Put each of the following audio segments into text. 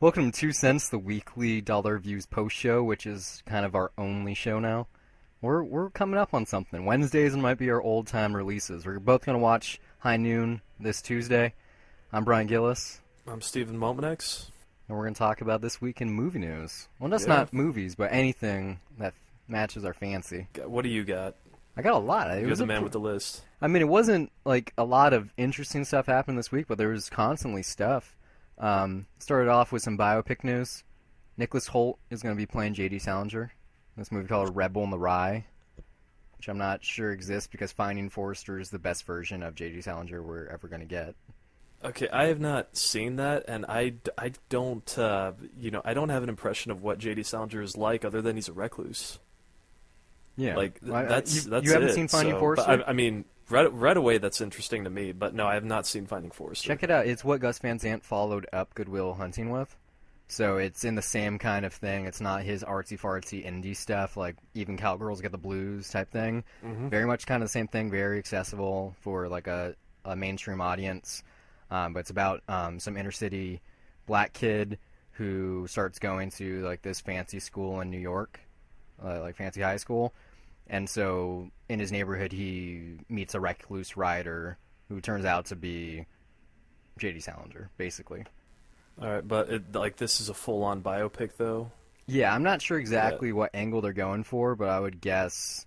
Welcome to 2 Cents, the weekly dollar views post show, which is kind of our only show now. We're coming up on something. Wednesdays might be our old time releases. We're both gonna watch High Noon this Tuesday. I'm Brian Gillis, I'm Stephen Momenix. and we're gonna talk about this week in movie news. Well, that's Yeah. not movies, but anything that matches our fancy. What do you got? I got a lot. You're the man with the list. I mean, it wasn't like a lot of interesting stuff happened this week, but there was constantly stuff. Started off with some biopic news. Nicholas Hoult is going to be playing J.D. Salinger in this movie called Rebel in the Rye, which I'm not sure exists because Finding Forrester is the best version of J.D. Salinger we're ever going to get. Okay, I have not seen that, and I don't, I don't have an impression of what J.D. Salinger is like other than he's a recluse. Yeah, Like, well, that's you haven't it. seen Finding So, Forrester? but I mean, right away that's interesting to me, but no, I have not seen Finding Forrester. Check it out. It's what Gus Van Sant followed up Good Will Hunting with. So it's in the same kind of thing. It's not his artsy-fartsy indie stuff, like Even Cowgirls Get the Blues type thing. Mm-hmm. Very much kind of the same thing, very accessible for like a mainstream audience. But it's about some inner-city black kid who starts going to like this fancy school in New York, like fancy high school. And so in his neighborhood, he meets a recluse writer who turns out to be J.D. Salinger, basically. All right, but this is a full-on biopic, though. Yeah, I'm not sure exactly what angle they're going for, but I would guess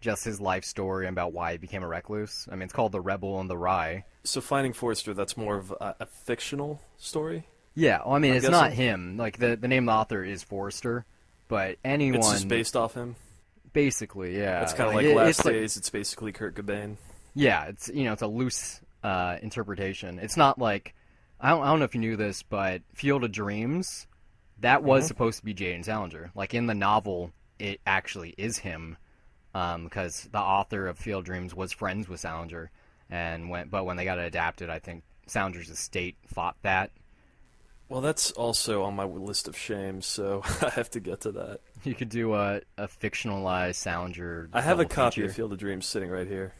just his life story about why he became a recluse. I mean, it's called The Rebel in the Rye. So Finding Forrester, that's more of a fictional story? Yeah, well, I mean, I'm it's guessing. not him. Like, the name of the author is Forrester, but anyone... It's just based off him? Basically, yeah. It's kind of like Last Days, it's basically Kurt Cobain. Yeah, it's it's a loose interpretation. It's not like... I don't know if you knew this, but Field of Dreams, that was supposed to be J.D. Salinger. Like, in the novel, it actually is him, because the author of Field of Dreams was friends with Salinger, but when they got it adapted, I think Salinger's estate fought that. Well, that's also on my list of shame, so I have to get to that. You could do a fictionalized Salinger. I have a double copy feature. of Field of Dreams sitting right here.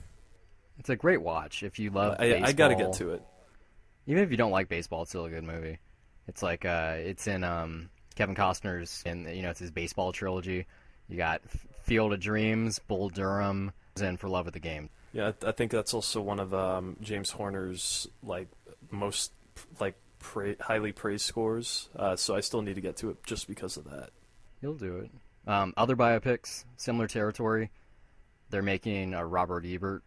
It's a great watch if you love baseball. I got to get to it. Even if you don't like baseball, it's still a good movie. It's like it's in Kevin Costner's, and it's his baseball trilogy. You got Field of Dreams, Bull Durham, and For Love of the Game. Yeah, I think that's also one of James Horner's most highly praised scores. So I still need to get to it just because of that. You'll do it. Other biopics, similar territory. They're making a Robert Ebert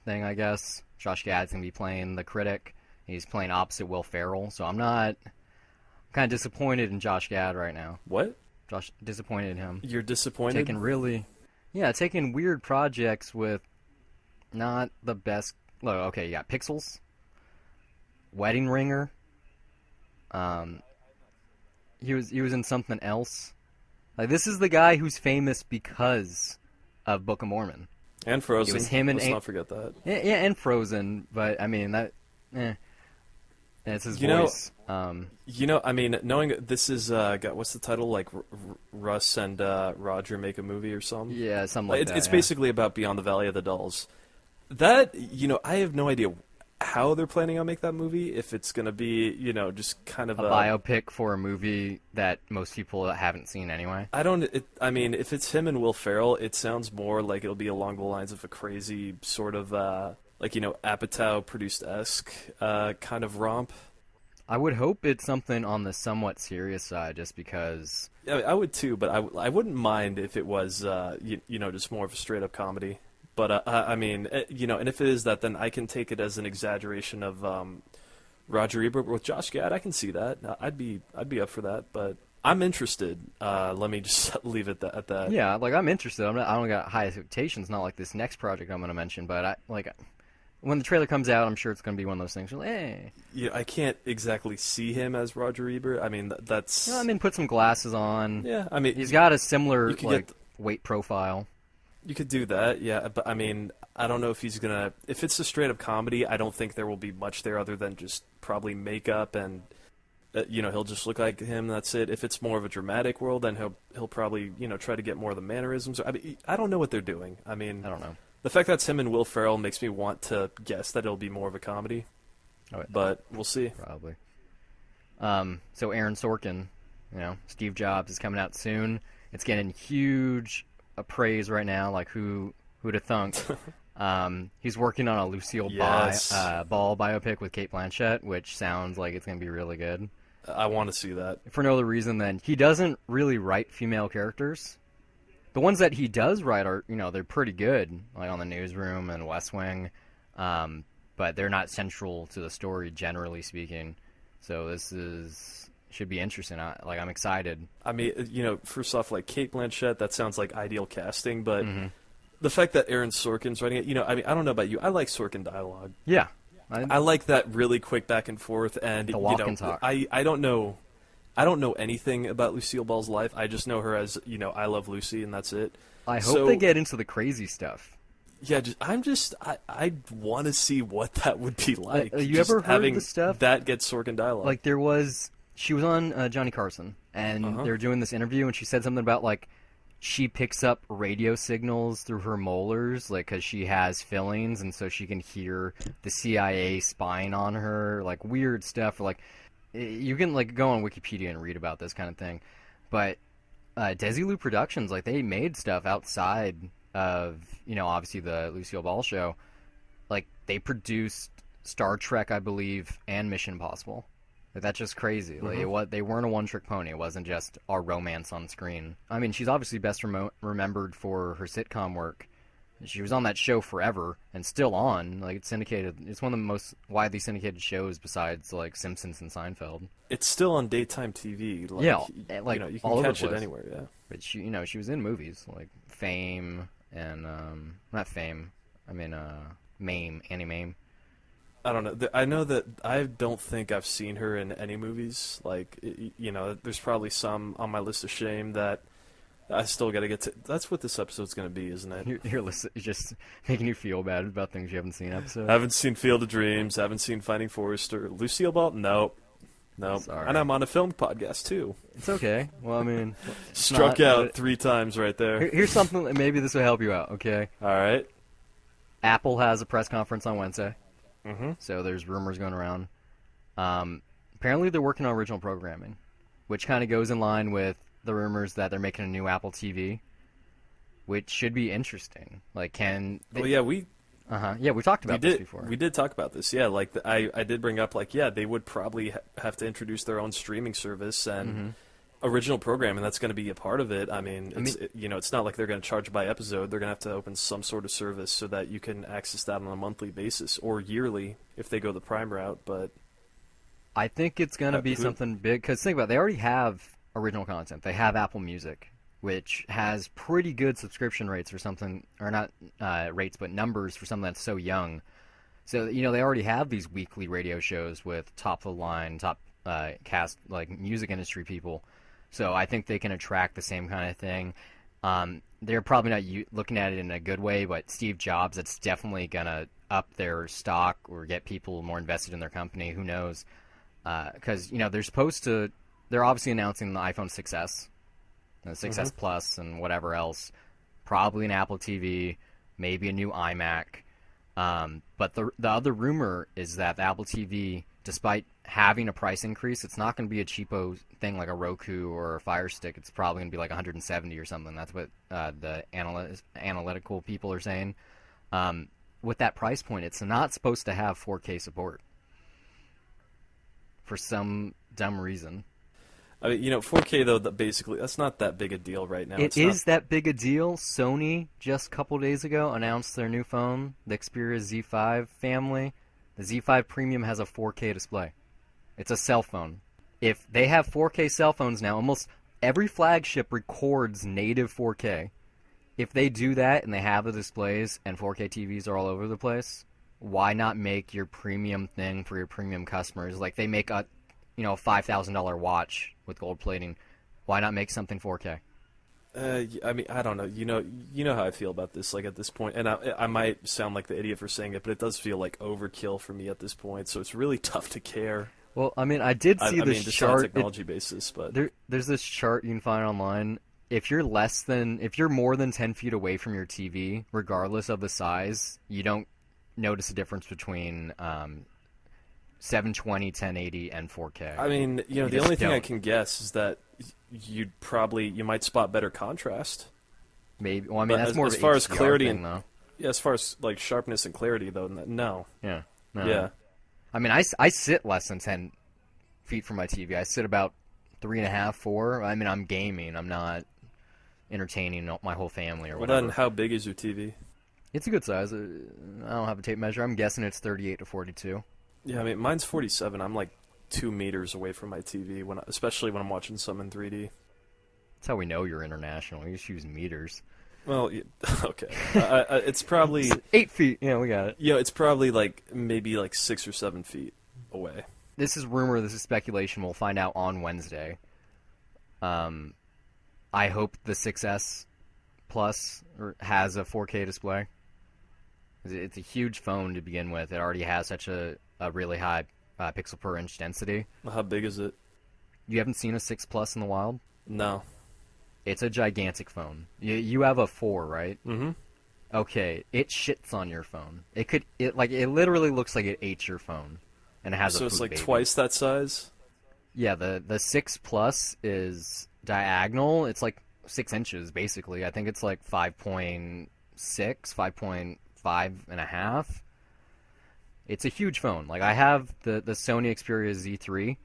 thing, I guess. Josh Gad's gonna be playing the critic. He's playing opposite Will Ferrell, so I'm kind of disappointed in Josh Gad right now. What? Disappointed in him. You're disappointed? Taking weird projects with not the best. Well, okay, you got Pixels, Wedding Ringer. He was in something else. Like, this is the guy who's famous because of Book of Mormon. And Frozen. It was him and Let's not forget that. Yeah, and Frozen, but I mean that. It's his voice. Knowing this is what's the title? Like Russ and Roger make a movie or something? Yeah, something like that. It's basically about Beyond the Valley of the Dolls. That, I have no idea how they're planning on make that movie. If it's going to be, just kind of a biopic for a movie that most people haven't seen anyway. If it's him and Will Ferrell, it sounds more like it'll be along the lines of a crazy sort of, Apatow produced-esque kind of romp. I would hope it's something on the somewhat serious side, just because... Yeah, I would too, but I wouldn't mind if it was, just more of a straight-up comedy. But, and if it is that, then I can take it as an exaggeration of Roger Ebert with Josh Gad. I can see that. I'd be up for that, but I'm interested. Let me just leave it at that. Yeah, I'm interested. I don't got high expectations, not like this next project I'm going to mention, but when the trailer comes out, I'm sure it's going to be one of those things. Like, hey. Yeah, I can't exactly see him as Roger Ebert. I mean, that's... put some glasses on. Yeah, I mean... He's got a similar, weight profile. You could do that, yeah, but, I mean, I don't know if he's going to... If it's a straight-up comedy, I don't think there will be much there other than just probably makeup and, he'll just look like him, that's it. If it's more of a dramatic world, then he'll probably, try to get more of the mannerisms. I mean, I don't know what they're doing. I mean... I don't know. The fact that it's him and Will Ferrell makes me want to guess that it'll be more of a comedy. Oh, but we'll see. Probably. So Aaron Sorkin, Steve Jobs is coming out soon. It's getting huge praise right now. Like who'd have thunk? He's working on a Lucille Yes. Ball biopic with Kate Blanchett, which sounds like it's going to be really good. I want to see that. For no other reason than he doesn't really write female characters. The ones that he does write are, they're pretty good, like on the Newsroom and West Wing, but they're not central to the story, generally speaking. So should be interesting. I'm excited. I mean, first off, like Kate Blanchett, that sounds like ideal casting, but the fact that Aaron Sorkin's writing it, I don't know about you, I like Sorkin dialogue. Yeah. I like that really quick back and forth, and the walk and talk. I don't know anything about Lucille Ball's life. I just know her as I Love Lucy, and that's it. I hope they get into the crazy stuff. Yeah, I want to see what that would be like. You ever heard the stuff that gets Sorkin dialogue? Like she was on Johnny Carson, and they were doing this interview, and she said something about like she picks up radio signals through her molars, like, because she has fillings, and so she can hear the CIA spying on her, like, weird stuff. Or, like, you can, like, go on Wikipedia and read about this kind of thing. But Desilu Productions, like, they made stuff outside of, obviously the Lucille Ball show. Like, they produced Star Trek, I believe, and Mission Impossible. Like, that's just crazy. Like, they weren't a one-trick pony. It wasn't just our romance on screen. I mean, she's obviously best remembered for her sitcom work. She was on that show forever and still on. Like, it's syndicated. It's one of the most widely syndicated shows besides, like, Simpsons and Seinfeld. It's still on daytime TV. Like, yeah, like, you all can over catch the it place. anywhere. Yeah. But she was in movies like Fame and not Fame. I mean, Mame, Annie Mame. I don't know. I know that I don't think I've seen her in any movies. Like, there's probably some on my list of shame that I still got to get to. That's what this episode's going to be, isn't it? Your list is just making you feel bad about things you haven't seen. Episode. I haven't seen Field of Dreams. I haven't seen Finding Forrester. Lucille Ball? Nope. Sorry. And I'm on a film podcast, too. It's okay. Well, I mean... Struck out 3 times right there. Here's something that maybe this will help you out, okay? All right. Apple has a press conference on Wednesday. Mm-hmm. So there's rumors going around. Apparently they're working on original programming, which kind of goes in line with the rumors that they're making a new Apple TV, which should be interesting. Like, we talked about this before. We did talk about this, yeah. Like, I did bring up, like, yeah, they would probably have to introduce their own streaming service and original programming. That's going to be a part of it. I mean, it's not like they're going to charge by episode. They're going to have to open some sort of service so that you can access that on a monthly basis or yearly if they go the Prime route. But I think it's going to be something big because think about it, they already have original content. They have Apple Music, which has pretty good subscription rates for something, or not rates, but numbers for something that's so young. So, they already have these weekly radio shows with top-of-the-line, top cast, like, music industry people. So I think they can attract the same kind of thing. They're probably not looking at it in a good way, but Steve Jobs, it's definitely going to up their stock or get people more invested in their company. Who knows? Because, they're obviously announcing the iPhone 6S, the 6S Plus, and whatever else. Probably an Apple TV, maybe a new iMac. But the other rumor is that the Apple TV, despite having a price increase, it's not going to be a cheapo thing like a Roku or a Fire Stick. It's probably going to be like 170 or something. That's what the analytical people are saying. With that price point, it's not supposed to have 4K support for some dumb reason. I mean, 4K though, basically that's not that big a deal right now. It is that big a deal. Sony just a couple days ago announced their new phone, the Xperia Z5 family. The Z5 Premium has a 4K display. It's a cell phone. If they have 4K cell phones now, almost every flagship records native 4K. If they do that and they have the displays and 4K TVs are all over the place, why not make your premium thing for your premium customers? Like they make a $5,000 watch with gold plating. Why not make something 4K? I mean, I don't know. You know how I feel about this. Like at this point, and I might sound like the idiot for saying it, but it does feel like overkill for me at this point. So it's really tough to care. Well, I mean, I did see this chart. On a technology basis, but there's this chart you can find online. If you're more than 10 feet away from your TV, regardless of the size, you don't notice a difference between 720, 1080, and 4K. I mean, you know, You the just only thing I don't. can guess is that you might spot better contrast. Maybe. Well, I mean, But that's more of as an far as HDR clarity thing, and though. yeah, as far as like sharpness and clarity, though, no. Yeah. No. Yeah. I mean, I sit less than 10 feet from my TV. I sit about 3.5, 4. I mean, I'm gaming. I'm not entertaining my whole family or Well, whatever. then, how big is your TV? It's a good size. I don't have a tape measure. I'm guessing it's 38 to 42. Yeah, I mean, mine's 47. I'm like 2 meters away from my TV especially when I'm watching some in 3D. That's how we know you're international. You just use meters. Well, okay. It's probably 8 feet. Yeah, we got it. it's probably like maybe like 6 or 7 feet away. This is rumor. This is speculation. We'll find out on Wednesday. I hope the 6S Plus has a 4K display. It's a huge phone to begin with. It already has such a really high pixel per inch density. How big is it? You haven't seen a 6 Plus in the wild? No. It's a gigantic phone. You have a 4, right? Mm-hmm. Okay, it shits on your phone. It literally looks like it ate your phone, and it has So a it's poop like baby. twice that size? Yeah, the 6 Plus is diagonal. It's like 6 inches basically. I think it's like 5.6, 5.5 and a half. It's a huge phone. Like I have the Sony Xperia Z3,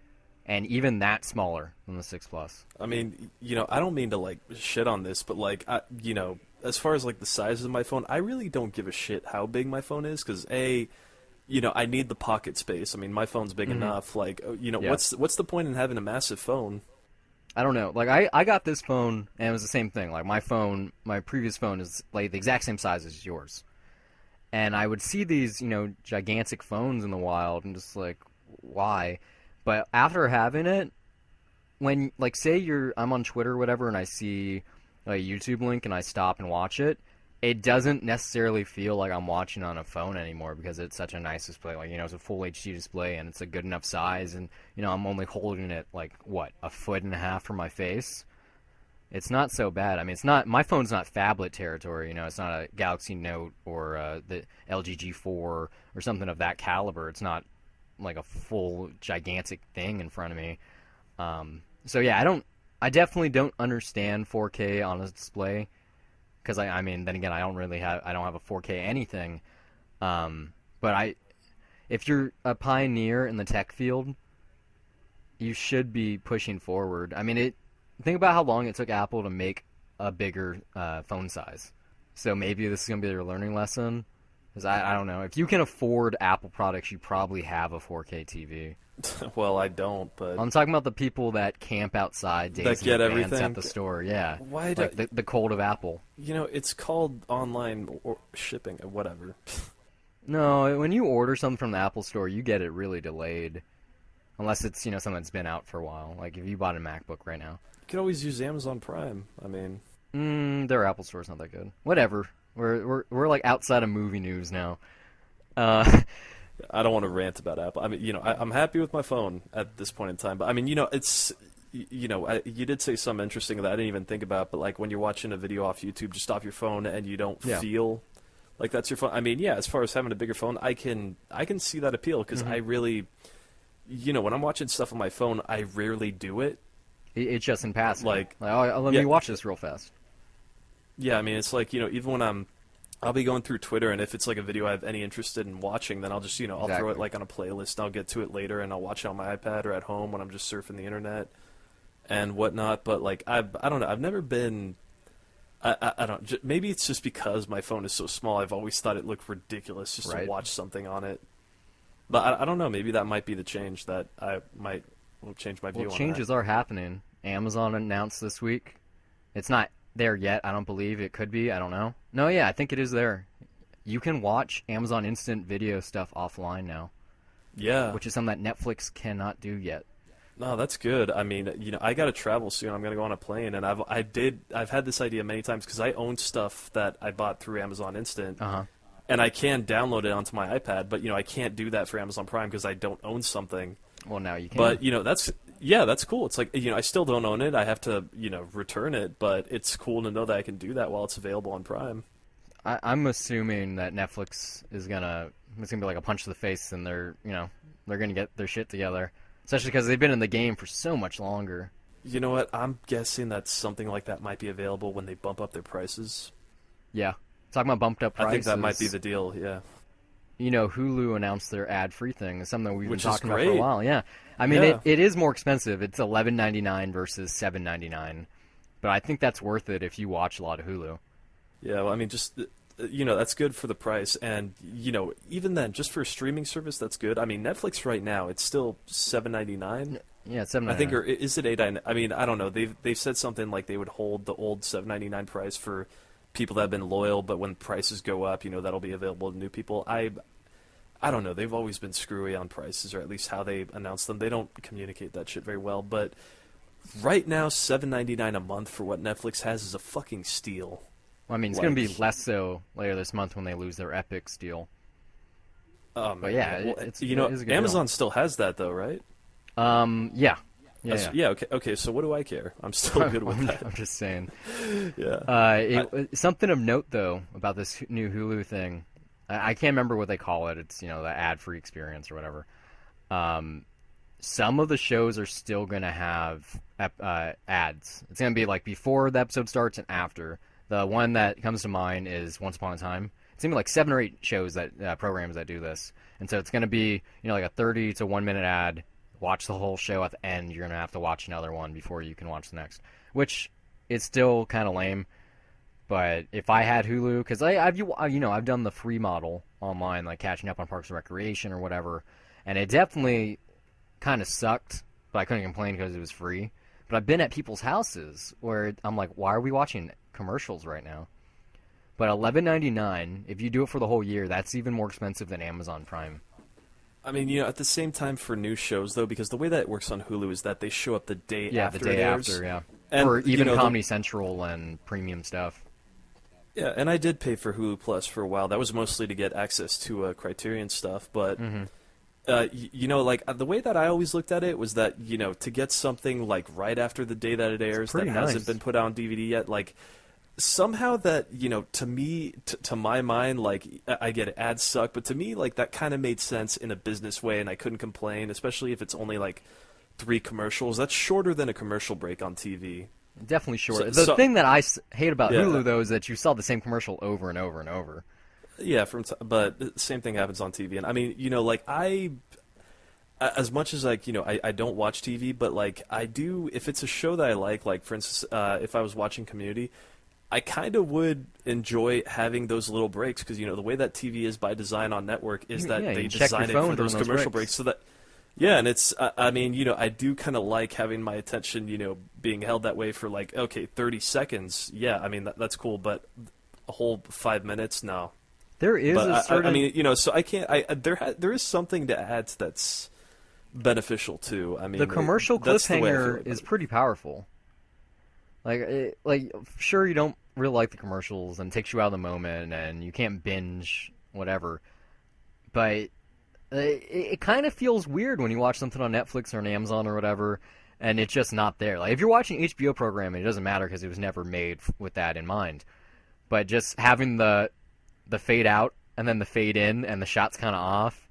and even that's smaller than the 6 Plus. I mean, I don't mean to like shit on this, but like, as far as like the size of my phone, I really don't give a shit how big my phone is because I need the pocket space. I mean, my phone's big enough. Like, Yeah. what's the point in having a massive phone? I don't know. Like I got this phone, and it was the same thing. Like my previous phone is like the exact same size as yours. And I would see these, gigantic phones in the wild, and just like, why? But after having it, when like say I'm on Twitter or whatever, and I see a YouTube link and I stop and watch it, it doesn't necessarily feel like I'm watching on a phone anymore because it's such a nice display. Like it's a full HD display and it's a good enough size, and I'm only holding it like what, a foot and a half from my face. It's not so bad. I mean, my phone's not phablet territory. It's not a Galaxy Note or the LG G4 or something of that caliber. It's not like a full gigantic thing in front of me. So yeah, I definitely don't understand 4K on a display because I mean, then again, I don't have a 4K anything. But if you're a pioneer in the tech field, you should be pushing forward. I mean, think about how long it took Apple to make a bigger phone size. So maybe this is going to be their learning lesson. Because I don't know. If you can afford Apple products, you probably have a 4K TV. Well, I don't, but I'm talking about the people that camp outside days in get advance everything. at the store. Yeah. Why like the cold of Apple. It's called online or shipping or whatever. No, when you order something from the Apple store, you get it really delayed. Unless it's, something that's been out for a while. Like if you bought a MacBook right now. You could always use Amazon Prime. I mean, their Apple store's not that good. Whatever. We're like outside of movie news now. I don't want to rant about Apple. I mean, I'm happy with my phone at this point in time. But I mean, it's, you did say something interesting that I didn't even think about. But like when you're watching a video off YouTube, just off your phone and you don't feel like that's your phone. I mean, yeah, as far as having a bigger phone, I can see that appeal because I really, when I'm watching stuff on my phone, I rarely do it. It's just in passing. Like oh, let me watch this real fast. Yeah, I mean, it's like, even when I'll be going through Twitter, and if it's like a video I have any interest in watching, then I'll just, I'll throw it like on a playlist, and I'll get to it later, and I'll watch it on my iPad or at home when I'm just surfing the internet and whatnot. But like, I don't know, I've never been, I don't, maybe it's just because my phone is so small, I've always thought it looked ridiculous just to watch something on it. But I don't know, maybe that might be the change that will change my view on that. Well, changes are happening. Amazon announced this week. It's not there yet, I don't believe. It could be, I don't know. No, yeah, I think it is there. You can watch Amazon Instant Video stuff offline now. Yeah. Which is something that Netflix cannot do yet. No, that's good. I mean, I got to travel soon. I'm going to go on a plane, and I've had this idea many times because I own stuff that I bought through Amazon Instant. And I can download it onto my iPad, but I can't do that for Amazon Prime because I don't own something. Well, now you can. But that's cool. It's like, I still don't own it. I have to, return it, but it's cool to know that I can do that while it's available on Prime. I'm assuming that Netflix is gonna it's gonna be like a punch to the face, and they're gonna get their shit together, especially because they've been in the game for so much longer. You know what? I'm guessing that something like that might be available when they bump up their prices. Yeah, talking about bumped up prices. I think that might be the deal. Yeah. Hulu announced their ad-free thing. It's something we've been Which is talking about for a great. while. Yeah, I mean Yeah. it is more expensive. It's $11.99 versus $7.99, but I think that's worth it if you watch a lot of Hulu. Yeah, well, I mean, just that's good for the price, and even then, just for a streaming service, that's good. I mean, Netflix right now, it's still $7.99. Yeah, it's I think, $7.99. or is it $8.99? I mean, I don't know. They've said something like they would hold the old $7.99 price for people that have been loyal, but when prices go up, that'll be available to new people. I don't know. They've always been screwy on prices, or at least how they announce them. They don't communicate that shit very well. But right now, $7.99 a month for what Netflix has is a fucking steal. Well, I mean, it's going to be less so later this month when they lose their Epics deal. But yeah, well, it is a good Amazon still has that though, right? deal. Yeah. Yeah. Okay. So what do I care? I'm still good with that. I'm just saying. Yeah. Something of note though about this new Hulu thing, I can't remember what they call it. It's the ad-free experience or whatever. Some of the shows are still gonna have ads. It's gonna be like before the episode starts and after. The one that comes to mind is Once Upon a Time. It's gonna be like 7 or 8 shows that programs that do this, and so it's gonna be like a 30 to 1 minute ad. Watch the whole show at the end. You're gonna have to watch another one before you can watch the next, which is still kind of lame. But if I had Hulu, because I've done the free model online, like catching up on Parks and Recreation or whatever, and it definitely kind of sucked. But I couldn't complain because it was free. But I've been at people's houses where I'm like, why are we watching commercials right now? But $11.99, if you do it for the whole year, that's even more expensive than Amazon Prime. I mean, at the same time for new shows though, because the way that it works on Hulu is that they show up the day after the day it airs. after, yeah. And, or even Comedy Central and premium stuff. Yeah, and I did pay for Hulu Plus for a while. That was mostly to get access to Criterion stuff, but the way that I always looked at it was that to get something like right after the day that it airs that hasn't been put out on DVD yet, like somehow that to me, to my mind, like I get it, ads suck, but to me, like that kind of made sense in a business way, and I couldn't complain, especially if it's only like 3 commercials. That's shorter than a commercial break on TV. Definitely short. The thing that I hate about Hulu, though, is that you saw the same commercial over and over and over. Yeah, but the same thing happens on TV. And I mean, as much as I don't watch TV, but like I do, if it's a show that I like for instance, if I was watching Community, I kind of would enjoy having those little breaks because the way that TV is by design on network is that they design it for those commercial breaks so that. Yeah, and it's, I mean, I do kind of like having my attention, being held that way for like, okay, 30 seconds. Yeah, I mean, that's cool, but a whole 5 minutes, no. There is a certain... I mean, so I can't, there is something to ads that's beneficial too. I mean, the commercial cliffhanger is pretty powerful. Sure, you don't really like the commercials and it takes you out of the moment and you can't binge, whatever, but... It kind of feels weird when you watch something on Netflix or on Amazon or whatever, and it's just not there. Like if you're watching an HBO program, it doesn't matter because it was never made with that in mind. But just having the fade out and then the fade in and the shots kind of off.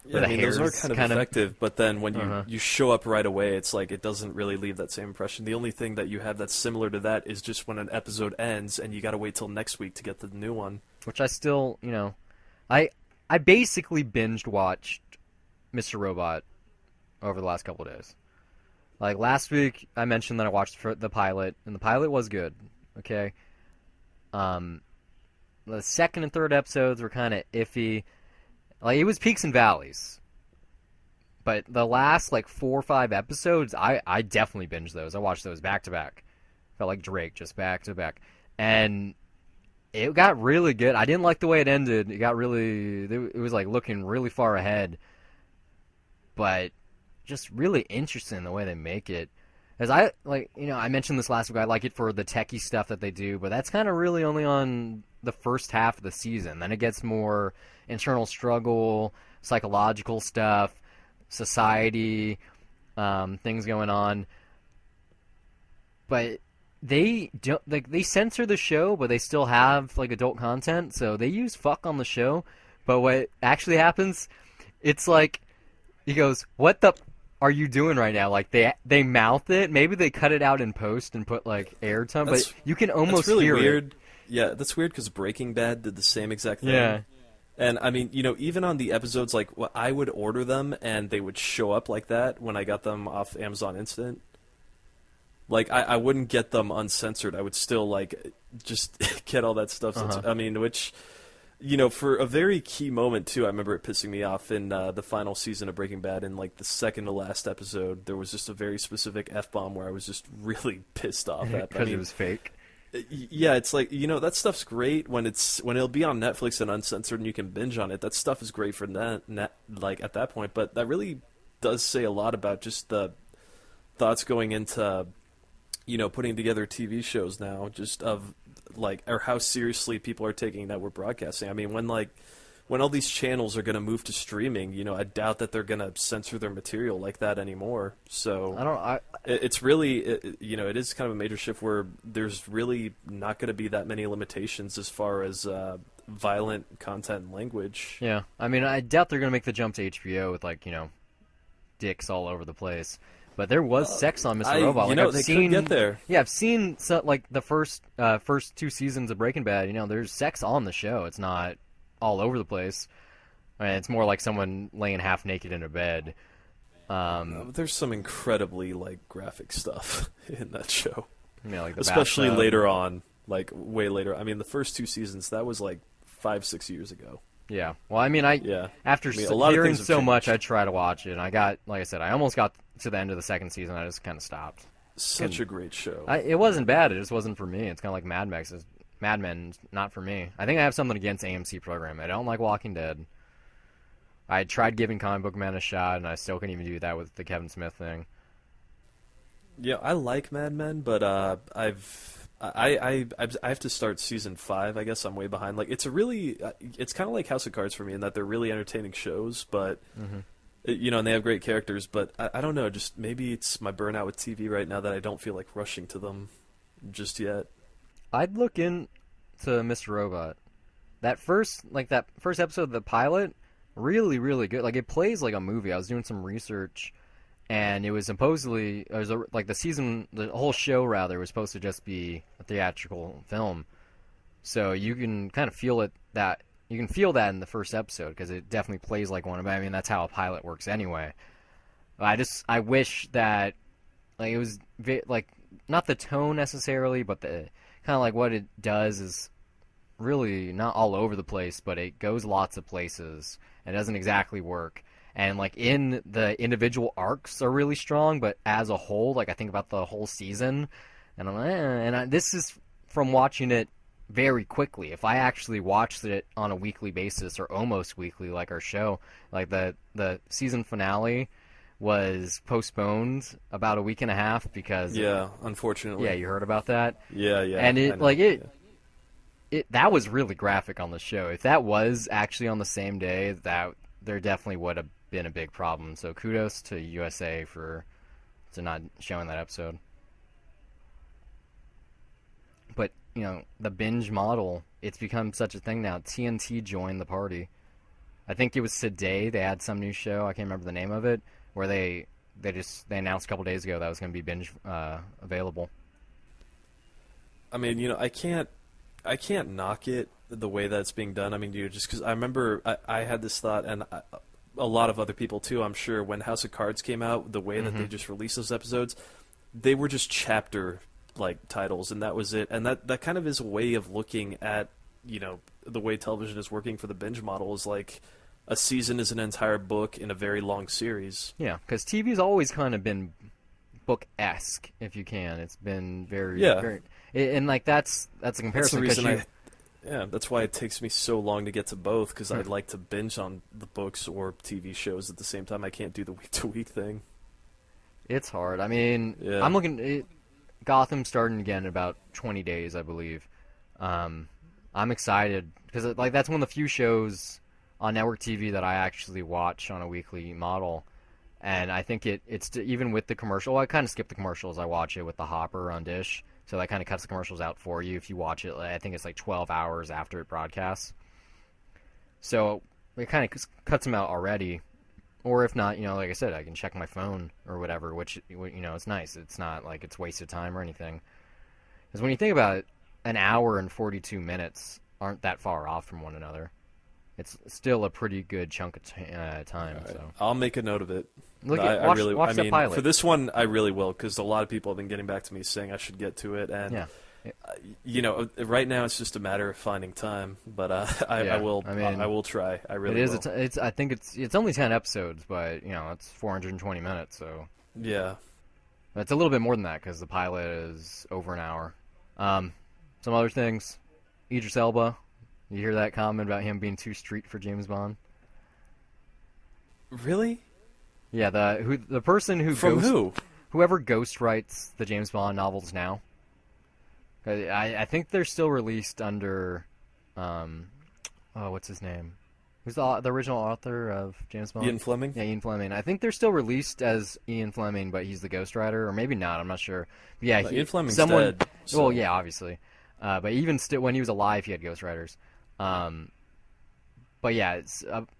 Yeah, I mean those are kind of effective, but then when you show up right away, it's like it doesn't really leave that same impression. The only thing that you have that's similar to that is just when an episode ends and you got to wait till next week to get the new one. Which I still, I basically binged watched Mr. Robot over the last couple of days. Like last week, I mentioned that I watched the pilot, and the pilot was good. Okay, the second and third episodes were kind of iffy. Like it was peaks and valleys, but the last 4 or 5 episodes, I definitely binged those. I watched those back to back. Felt like Drake, just back to back, and. It got really good. I didn't like the way it ended. It was like looking really far ahead. But just really interesting the way they make it. As I mentioned this last week, I like it for the techie stuff that they do, but that's kind of really only on the first half of the season. Then it gets more internal struggle, psychological stuff, society, things going on. But they censor the show, but they still have adult content. So they use fuck on the show, But what actually happens, it's like he goes, "What the are you doing right now?" Like they mouth it. Maybe they cut it out in post and put like airtime, but you can almost that's really hear weird. it. Yeah, that's weird because Breaking Bad did the same exact thing. Yeah. And I mean, even on the episodes, like I would order them and they would show up like that when I got them off Amazon Instant. Like I wouldn't get them uncensored. I would still like just get all that stuff. I mean, which for a very key moment too. I remember it pissing me off in the final season of Breaking Bad. In like the second to last episode, there was just a very specific F-bomb where I was just really pissed off at. Because it was fake. Yeah, it's like that stuff's great when it'll be on Netflix and uncensored and you can binge on it. That stuff is great for net like at that point, but that really does say a lot about just the thoughts going into putting together TV shows now, just of like or how seriously people are taking network broadcasting. I mean, when all these channels are going to move to streaming, I doubt that they're going to censor their material like that anymore. So it's really, it is kind of a major shift where there's really not going to be that many limitations as far as violent content and language. Yeah, I mean, I doubt they're going to make the jump to HBO with like dicks all over the place. But there was sex on Mr. Robot. Like, they could get there. Yeah, I've seen like the first 2 seasons of Breaking Bad. There's sex on the show. It's not all over the place. I mean, it's more like someone laying half naked in a bed. There's some incredibly like graphic stuff in that show. Like the especially bathtub. later on, like way later. I mean, the first 2 seasons, that was like 5-6 years ago. Yeah. Well, I mean, after a lot of hearing things have so changed. much, I try to watch it. And like I said, I almost got to the end of the second season. I just kind of stopped. Such a great show. It wasn't bad. It just wasn't for me. It's kind of like Mad Max. Mad Men, not for me. I think I have something against AMC programming. I don't like Walking Dead. I tried giving Comic Book Man a shot, and I still couldn't even do that with the Kevin Smith thing. Yeah, I like Mad Men, but I have to start season 5. I guess I'm way behind. Like it's kind of like House of Cards for me in that they're really entertaining shows, but and they have great characters. But I don't know, just maybe it's my burnout with TV right now that I don't feel like rushing to them just yet. I'd look into Mr. Robot. That first episode of the pilot, really, really good. Like it plays like a movie. I was doing some research. And it was supposedly, the whole show rather was supposed to just be a theatrical film. So you can kind of feel it you can feel that in the first episode because it definitely plays like one. But I mean, that's how a pilot works anyway. I wish that it was not the tone necessarily, but the kind of like what it does is really not all over the place, but it goes lots of places and doesn't exactly work. And in the individual arcs are really strong, but as a whole, I think about the whole season, and this is from watching it very quickly. If I actually watched it on a weekly basis or almost weekly, like our show, like the season finale was postponed about a week and a half because unfortunately, you heard about that. Yeah, and that was really graphic on the show. If that was actually on the same day, that there definitely would have been a big problem. So kudos to USA for not showing that episode. But the binge model, it's become such a thing now. TNT joined the party. I think it was today they had some new show. I can't remember the name of it, where they announced a couple days ago that was going to be binge available. I mean, I can't knock it the way that it's being done. I mean, just because I remember I had this thought, and a lot of other people too, I'm sure, when House of Cards came out, the way that they just released those episodes, they were just chapter titles, and that was it. And that kind of is a way of looking at the way television is working for the binge model, is like a season is an entire book in a very long series. Yeah, because TV's always kind of been book-esque, if you can. It's been very and that's a comparison. That's the reason that's why it takes me so long to get to both, because I'd like to binge on the books or TV shows at the same time. I can't do the week-to-week thing. It's hard. I mean, I'm looking... Gotham starting again in about 20 days, I believe. I'm excited, because that's one of the few shows on network TV that I actually watch on a weekly model. And I think it's even with the commercial... I kind of skip the commercials. I watch it with the Hopper on Dish. So that kind of cuts the commercials out for you if you watch it. I think it's 12 hours after it broadcasts. So it kind of cuts them out already. Or if not, like I said, I can check my phone or whatever, which, it's nice. It's not like it's wasted time or anything. Because when you think about it, an hour and 42 minutes aren't that far off from one another. It's still a pretty good chunk of time. Right. So I'll make a note of it. Watch the pilot. For this one, I really will, because a lot of people have been getting back to me saying I should get to it, and right now it's just a matter of finding time. But I will try. I really will. I think it's only 10 episodes, but it's 420 minutes, so yeah, it's a little bit more than that because the pilot is over an hour. Some other things, Idris Elba. You hear that comment about him being too street for James Bond? Really? Yeah, the person whoever ghostwrites the James Bond novels now. I think they're still released under, what's his name? Who's the original author of James Bond? Ian Fleming? Yeah, Ian Fleming. I think they're still released as Ian Fleming, but he's the ghostwriter, or maybe not. I'm not sure. But yeah, Ian Fleming's dead. So. Well, yeah, obviously. But even still, when he was alive, he had ghostwriters. But yeah,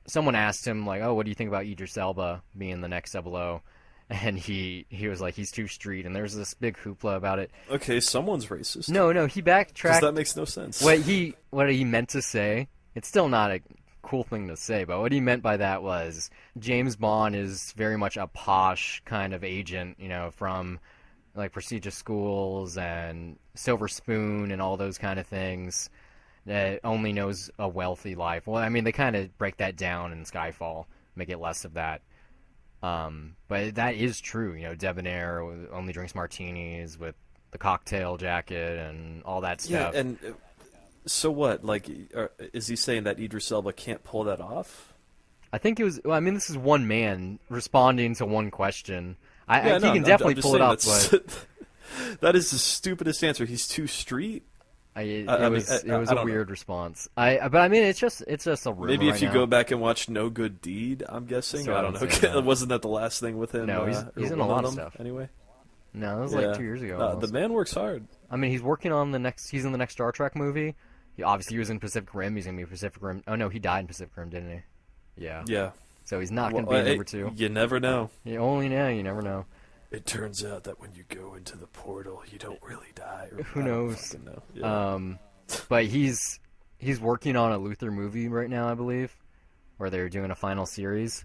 someone asked him, like, oh, what do you think about Idris Elba being the next 00? And he was like, he's too street, and there's this big hoopla about it. Okay, someone's racist. No, he backtracked. That makes no sense. What he meant to say, it's still not a cool thing to say, but what he meant by that was James Bond is very much a posh kind of agent, from like prestigious schools and Silver Spoon and all those kind of things. That only knows a wealthy life. Well, I mean, they kind of break that down in Skyfall, make it less of that. But that is true. Debonair only drinks martinis with the cocktail jacket and all that stuff. Yeah, and so what? Like, is he saying that Idris Elba can't pull that off? I think it was. Well, I mean, this is one man responding to one question. He can definitely pull it off, but that is the stupidest answer. He's too street. It was a weird response. But I mean, it's just a rumor. Maybe if you now. go back and watch No Good Deed, I'm guessing. So I don't know. Wasn't that the last thing with him? No, he's in a lot of stuff. Anyway. No, that was like 2 years ago. The man works hard. I mean, he's working on he's in the next Star Trek movie. He was in Pacific Rim. He's gonna be Pacific Rim. Oh no, he died in Pacific Rim, didn't he? Yeah. Yeah. So he's not gonna be in number 2. You never know. You never know. It turns out that when you go into the portal, you don't really die. Who knows? Know. Yeah. But he's working on a Luthor movie right now, I believe, where they're doing a final series.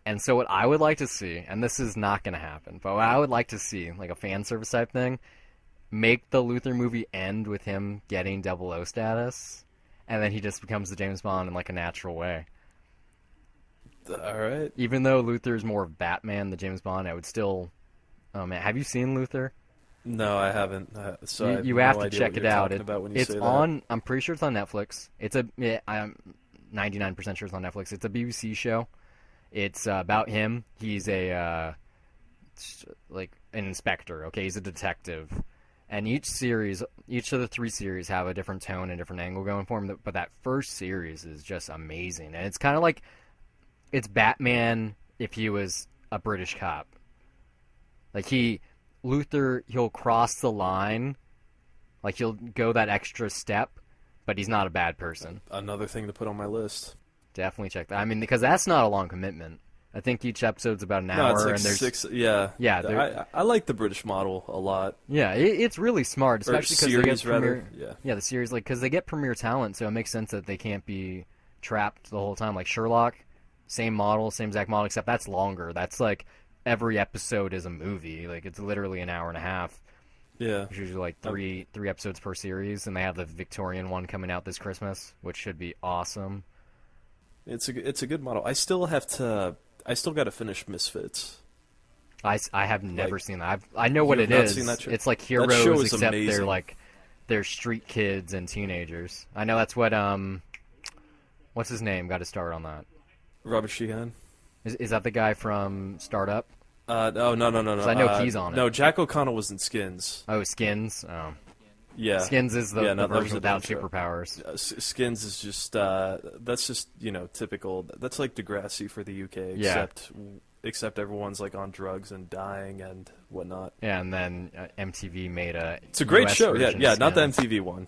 And so what I would like to see, and this is not going to happen, but what I would like to see, like a fan service type thing, make the Luthor movie end with him getting 00 status, and then he just becomes the James Bond in like a natural way. All right. Even though Luthor is more of Batman than James Bond, I would still... Oh man, have you seen Luthor? No, I haven't. So you have to check it out. It's on. I'm pretty sure it's on Netflix. I'm 99% sure it's on Netflix. It's a BBC show. It's about him. He's an inspector. Okay, he's a detective, and each of the 3 series have a different tone and different angle going for him. But that first series is just amazing, and it's kind of like it's Batman if he was a British cop. Like Luthor, he'll cross the line, like he'll go that extra step, but he's not a bad person. Another thing to put on my list. Definitely check that. I mean, because that's not a long commitment. I think each episode's about an hour, it's like and there's 6. Yeah, yeah. I like the British model a lot. Yeah, it's really smart, especially because they get premiere. Yeah, the series, because they get premiere talent, so it makes sense that they can't be trapped the whole time. Like Sherlock, same model, same exact model, except that's longer. That's like every episode is a movie. Like it's literally an hour and a half. Yeah. Which is like three episodes per series, and they have the Victorian one coming out this Christmas, which should be awesome. It's a good model. I still got to finish Misfits. I have never seen that. I know what it is. It's like heroes, except amazing. they're street kids and teenagers. I know that's what what's his name got to start on that. Robert Sheehan. Is that the guy from Startup? No. I know he's on it. No, Jack O'Connell was in Skins. Oh, Skins. Oh. Yeah. Skins is the version without superpowers. Skins is just that's just typical. That's like Degrassi for the UK, except everyone's like on drugs and dying and whatnot. Yeah, and then MTV made It's a great US show. version Yeah, of not the Skins. MTV one.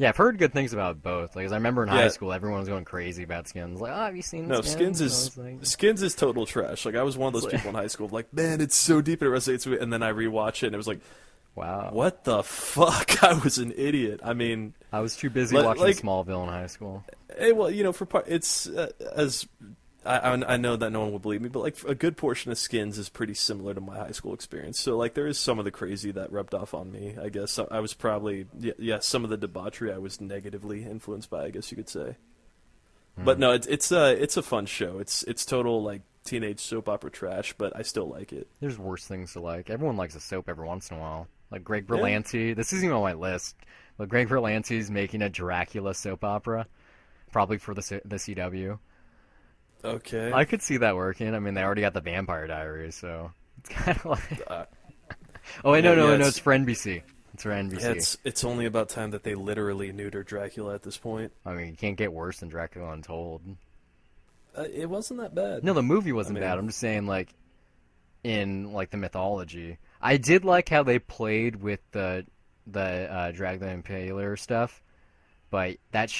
Yeah, I've heard good things about both. Like, as I remember in high Yeah, school, everyone was going crazy about Skins. Like, oh, have you seen no, Skins? And I was like, Skins is total trash. Like I was one of it's those like, people in high school, like, man, it's so deep and it resonates with me, and then I rewatch it and it was like, wow. what the fuck? I was an idiot. I mean, I was too busy watching like, Smallville in high school. well, for part, it's as I know that no one will believe me, but like a good portion of Skins is pretty similar to my high school experience. So like there is some of the crazy that rubbed off on me. I guess I was probably some of the debauchery I was negatively influenced by, I guess you could say. But no, it's a fun show. It's total like teenage soap opera trash, but I still like it. There's worse things to like. Everyone likes a soap every once in a while. Like Greg Yeah. Berlanti. This isn't even on my list, but Greg Berlanti's making a Dracula soap opera, probably for the CW. Okay. I could see that working. I mean, they already got the Vampire Diaries, so it's kind of like. Uh, Oh wait, yeah, no, it's it's for NBC. It's for NBC. yeah, it's only about time that they literally neuter Dracula at this point. I mean, you can't get worse than Dracula Untold. It wasn't that bad. No, the movie wasn't bad. I'm just saying, like, in like the mythology, I did like how they played with the Dracula Impaler stuff, but that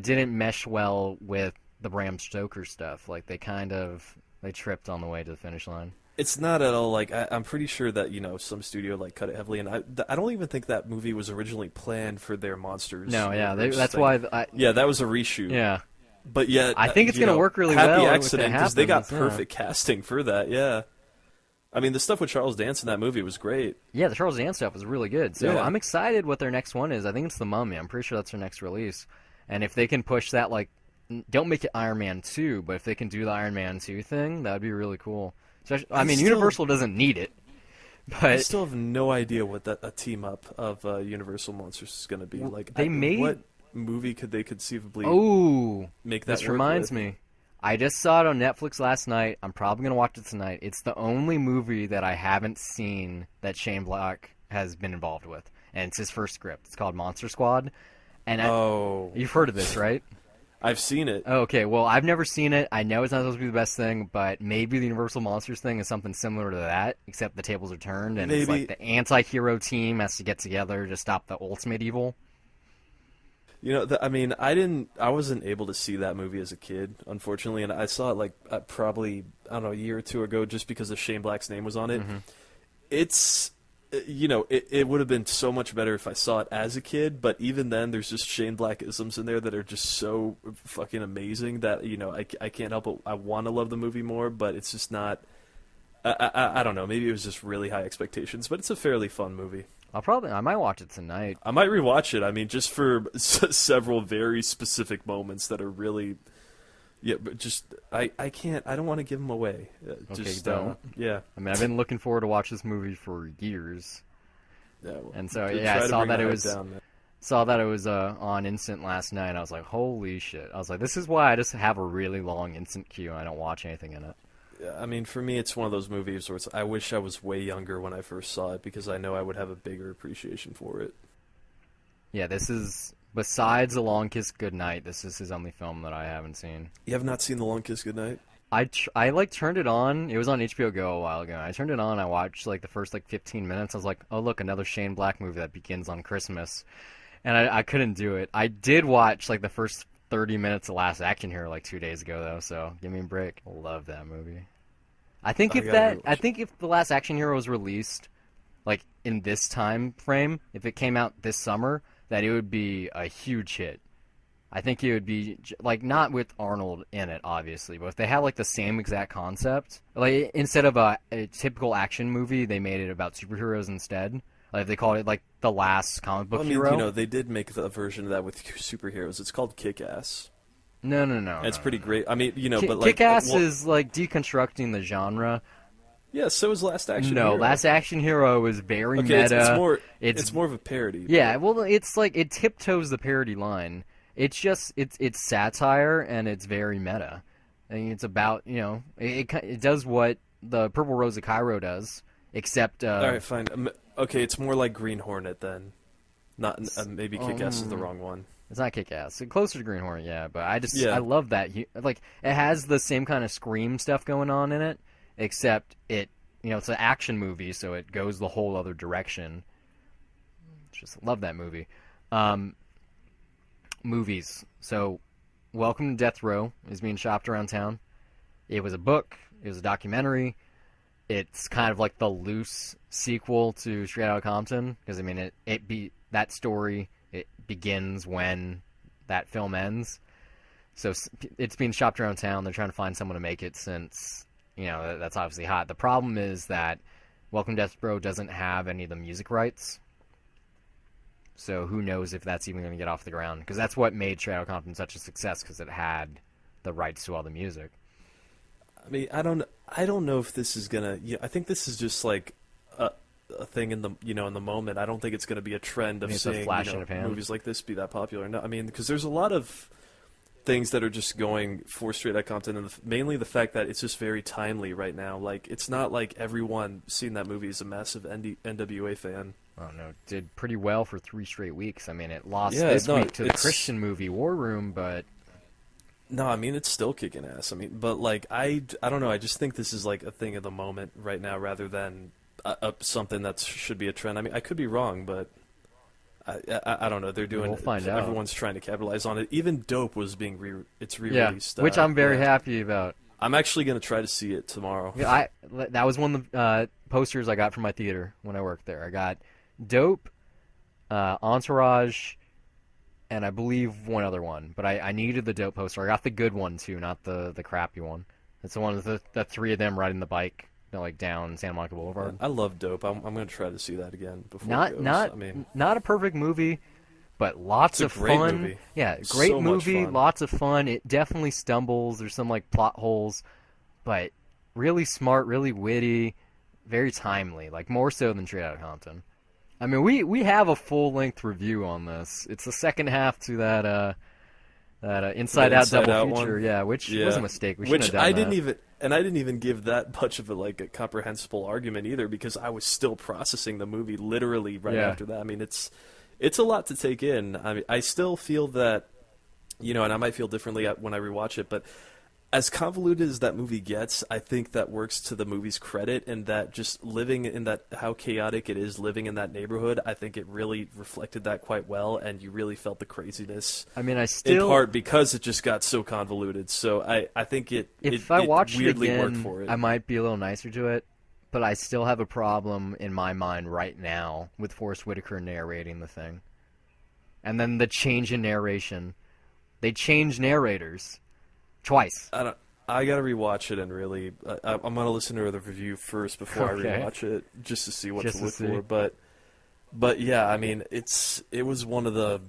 didn't mesh well with the Bram Stoker stuff. Like they tripped on the way to the finish line. It's not at all like I'm pretty sure that some studio like cut it heavily, and I don't even think that movie was originally planned for their monsters. No, yeah, universe. that's Like, why. yeah, that was a reshoot. Yeah, But yet, I think it's gonna work really happy well. accident because they got yeah. perfect casting for that. Yeah, I mean the stuff with Charles Dance in that movie was great. Yeah, the Charles Dance stuff was really good. So Yeah. I'm excited what their next one is. I think it's The Mummy. I'm pretty sure that's their next release. And if they can push that, like, don't make it Iron Man 2, but if they can do the Iron Man 2 thing, that would be really cool. Especially, I mean, Universal doesn't need it, I but still have no idea what a team up of Universal monsters is going to be. Like, they made what movie could they conceivably make that this work reminds with? me. I just saw it on Netflix last night. I'm probably gonna watch it tonight. It's the only movie that I haven't seen that Shane Black has been involved with, and it's his first script. It's called Monster Squad, and you've heard of this, right? I've seen it. Okay, well, I've never seen it. I know it's not supposed to be the best thing, but maybe the Universal Monsters thing is something similar to that, except the tables are turned, and it's like the anti-hero team has to get together to stop the ultimate evil. I mean, I wasn't able to see that movie as a kid, unfortunately, and I saw it like probably, I don't know, a year or two ago just because of Shane Black's name was on it. Mm-hmm. It's, it would have been so much better if I saw it as a kid, but even then, there's just Shane Black-isms in there that are just so fucking amazing that, I can't help it. I want to love the movie more, but it's just not, I don't know, maybe it was just really high expectations, but it's a fairly fun movie. I might watch it tonight. I might rewatch it. I mean, just for several very specific moments that are really, but just I can't. I don't want to give them away. Just don't. Yeah. I mean, I've been looking forward to watch this movie for years, Yeah. Well, and so try I to saw bring that the it hype was down, man. on Instant last night. I was like, holy shit! I was like, this is why I just have a really long Instant queue and I don't watch anything in it. I mean, for me, it's one of those movies where I wish I was way younger when I first saw it because I know I would have a bigger appreciation for it. Yeah, this is, besides A Long Kiss Goodnight, this is his only film that I haven't seen. You have not seen The Long Kiss Goodnight? I like turned it on. It was on HBO Go a while ago. I turned it on. I watched like the first 15 minutes. I was like, oh look, another Shane Black movie that begins on Christmas, and I couldn't do it. I did watch like the first 30 minutes of Last Action Hero like 2 days ago though. So give me a break. Love that movie. I think if The Last Action Hero was released like in this time frame, if it came out this summer, that it would be a huge hit. I think it would be like not with Arnold in it, obviously, but if they had like the same exact concept, like instead of a typical action movie, they made it about superheroes instead. Like if they called it like The Last Comic Book Hero. They did make a version of that with superheroes. It's called Kick-Ass. No. It's pretty great. I mean, but like Kick-Ass is like deconstructing the genre. Yeah, so is Last Action Hero. No, Last Action Hero is very meta. It's more of a parody. Yeah, well, it's like it tiptoes the parody line. It's just it's satire and it's very meta. I mean, it's about it does what the Purple Rose of Cairo does, except. All right, fine. Okay, it's more like Green Hornet then. Not maybe Kick-Ass is the wrong one. It's not Kick-Ass. It's closer to Green Hornet, yeah. But I love that. Like it has the same kind of Scream stuff going on in it, except it's an action movie, so it goes the whole other direction. Just love that movie. movies. So, Welcome to Death Row is being shopped around town. It was a book. It was a documentary. It's kind of like the loose sequel to Straight Outta Compton, because I mean, that story, it begins when that film ends. So it's being shopped around town. They're trying to find someone to make it, since that's obviously hot. The problem is that Welcome to Death Row doesn't have any of the music rights. So who knows if that's even going to get off the ground? Because that's what made Straight Outta Compton such a success, because it had the rights to all the music. I mean, I don't know if this is gonna. I think this is just like a thing in the in the moment. I don't think it's gonna be a trend of seeing movies like this be that popular. No, I mean, because there's a lot of things that are just going for Straight Outta Compton, and mainly the fact that it's just very timely right now. Like, it's not like everyone seeing that movie is a massive NWA fan. Oh no, it did pretty well for 3 straight weeks. I mean, it lost this week to the Christian movie War Room, but no, I mean, it's still kicking ass. I mean, but like, I don't know. I just think this is like a thing of the moment right now, rather than something that should be a trend. I mean, I could be wrong, but I don't know. They're doing. We'll find out. Everyone's trying to capitalize on it. Even Dope was being re-released. Which I'm very happy about. I'm actually going to try to see it tomorrow. Yeah, that was one of the posters I got from my theater when I worked there. I got Dope, Entourage, and I believe one other one. But I needed the Dope poster. I got the good one too, not the crappy one. It's the one with the 3 of them riding the bike, like down Santa Monica Boulevard. I love Dope. I'm going to try to see that again before it goes. Not a perfect movie, but lots of fun. Movie. Yeah, great movie, lots of fun. It definitely stumbles. There's some like plot holes, but really smart, really witty, very timely. Like more so than Straight Outta Compton. I mean, we have a full-length review on this. It's the second half to that Inside Out double feature, which was a mistake. We shouldn't have done that. I didn't even give that much of a comprehensible argument either, because I was still processing the movie literally right after that. I mean, it's a lot to take in. I mean, I still feel that, and I might feel differently when I rewatch it, but as convoluted as that movie gets, I think that works to the movie's credit, and that just living in that, how chaotic it is living in that neighborhood, I think it really reflected that quite well, and you really felt the craziness. I mean, in part because it just got so convoluted. So I think it weirdly worked for it. I might be a little nicer to it, but I still have a problem in my mind right now with Forrest Whitaker narrating the thing. And then the change in narration. They changed narrators. Twice. I gotta rewatch it, and really, I'm gonna listen to the review first before I rewatch it, just to see what to look for. But yeah, I mean, it was one of the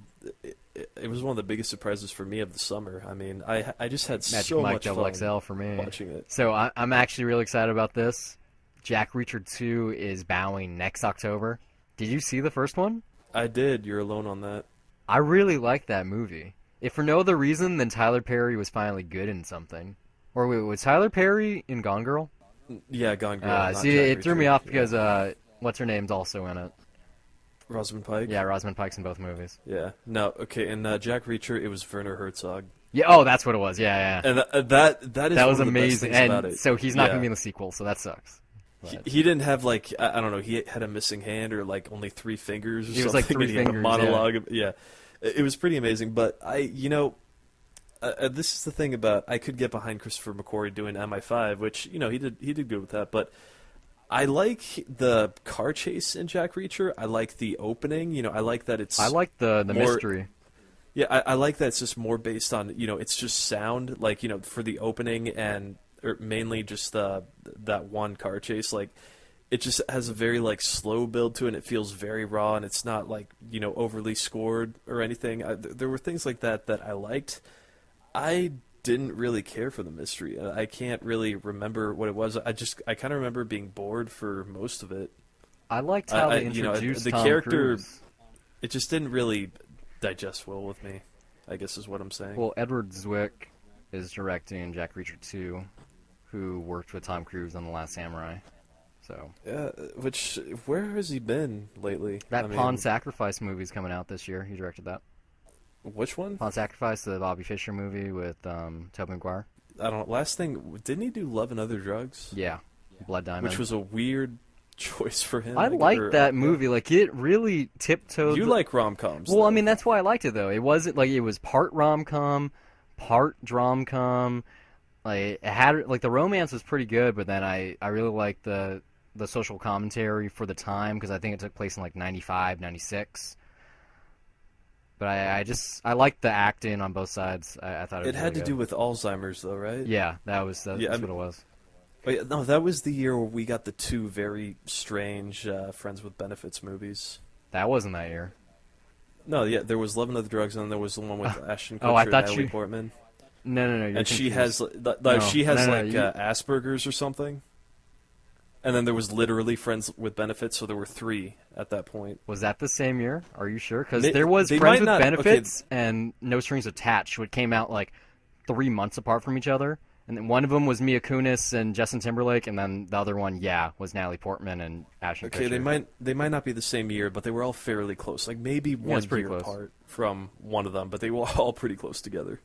biggest surprises for me of the summer. I mean, I just had Magic so Mike much Double fun XL for me watching it. So I'm actually really excited about this. Jack Reacher 2 is bowing next October. Did you see the first one? I did. You're alone on that. I really liked that movie. If for no other reason than Tyler Perry was finally good in something. Or wait, was Tyler Perry in Gone Girl? Yeah, Gone Girl. See, it threw me off because what's her name's also in it. Rosamund Pike? Yeah, Rosamund Pike's in both movies. Yeah. No, okay, in Jack Reacher, it was Werner Herzog. Yeah, oh, that's what it was. Yeah. And that was amazing. And about it. So he's not going to be in the sequel, so that sucks. He didn't have, like, I don't know, he had a missing hand or, like, only 3 fingers or something. It was like 3 fingers, a monologue. Yeah. It was pretty amazing, but this is the thing about, I could get behind Christopher McQuarrie doing MI5, which, he did good with that, but I like the car chase in Jack Reacher. I like the opening. I like that it's... I like the mystery. Yeah, I like that it's just more based on, it's just sound, like, for the opening, and or mainly just that one car chase, like, it just has a very, like, slow build to it, and it feels very raw, and it's not, like, overly scored or anything. There were things like that I liked. I didn't really care for the mystery. I can't really remember what it was. I kind of remember being bored for most of it. I liked how they introduced the Tom character. Cruise. It just didn't really digest well with me, I guess is what I'm saying. Well, Edward Zwick is directing Jack Reacher 2, who worked with Tom Cruise on The Last Samurai. So yeah, where has he been lately? Pawn Sacrifice movie's coming out this year. He directed that. Which one? Pawn Sacrifice, the Bobby Fischer movie with Tobey Maguire. I don't know. Last thing, didn't he do Love and Other Drugs? Yeah, Blood Diamond. Which was a weird choice for him. I liked that movie. Like, it really tiptoed. You like rom-coms, Well, though. I mean, that's why I liked it, though. It wasn't like it was part rom-com, part drom-com. Like, it had, like, the romance was pretty good, but then I really liked the social commentary for the time, because I think it took place in, like, 95, 96. But I liked the acting on both sides. I thought it was It had really to good. do with Alzheimer's, though, right? Yeah, that's Yeah, what it was. Oh, yeah, no, that was the year where we got the two very strange Friends with Benefits movies. That wasn't that year. No, yeah, there was Love and Other Drugs, and then there was the one with Ashton Kutcher Oh, I and thought Natalie you. Portman. No, you're And she confused. has, No, she has no, like you- Asperger's or something. And then there was literally Friends with Benefits, so there were three at that point. Was that the same year? Are you sure? Because They- there was they Friends might with not- okay. Benefits and No Strings Attached, which came out like 3 months apart from each other. And then one of them was Mia Kunis and Justin Timberlake, and then the other one, was Natalie Portman and Ashton Okay, Kutcher. they might not be the same year, but they were all fairly close. Like maybe one it's pretty year close. apart from one of them, but they were all pretty close together.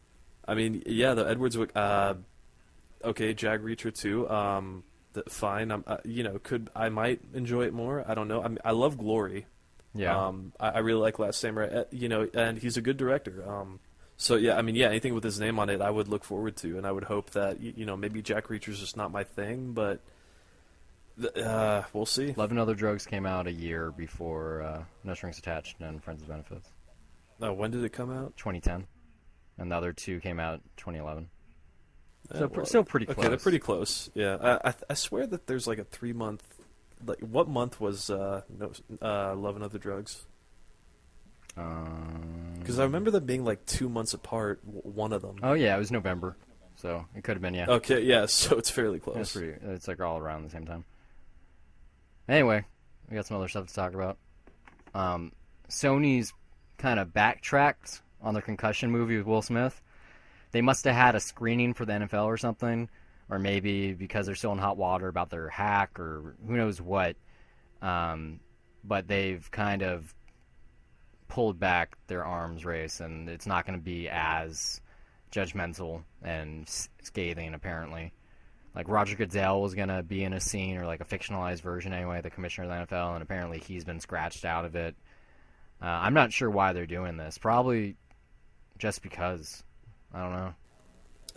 I mean, yeah, the Edwards. Okay, Jag Reacher 2. Fine. I might enjoy it more. I don't know. I love Glory. Yeah. I really like Last Samurai. And he's a good director. So yeah, I mean, yeah, anything with his name on it, I would look forward to, and I would hope that maybe Jack Reacher's just not my thing, but we'll see. Love and Other Drugs came out a year before No Strings Attached and Friends with Benefits. When did it come out? 2010. And the other two came out 2011. Well, Still pretty close. Okay, they're pretty close. Yeah, I swear that there's like a 3-month. Like, what month was Love and Other Drugs? Because I remember them being like 2 months apart. One of them. Oh yeah, it was November, so it could have been Okay, yeah, so it's fairly close. It's like all around the same time. Anyway, we got some other stuff to talk about. Sony's kind of backtracked on their concussion movie with Will Smith. They must have had a screening for the NFL or something, or maybe because they're still in hot water about their hack or who knows what. But they've kind of pulled back their arms race, and it's not going to be as judgmental and scathing, apparently. Like, Roger Goodell was going to be in a scene, or like a fictionalized version anyway, the commissioner of the NFL, and apparently he's been scratched out of it. I'm not sure why they're doing this. Probably just because. I don't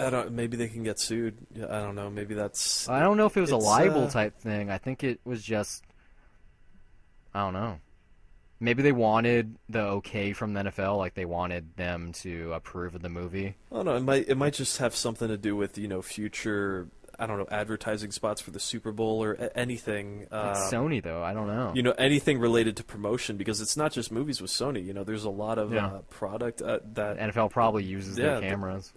know. Maybe they can get sued. Yeah, I don't know. Maybe that's. I don't know if it was a libel type thing. I think it was just. I don't know. Maybe they wanted the okay from the NFL, like they wanted them to approve of the movie. Oh no, it might just have something to do with future, I don't know, advertising spots for the Super Bowl or anything. It's Sony though, I don't know. Anything related to promotion, because it's not just movies with Sony. There's a lot of product that NFL probably uses their cameras.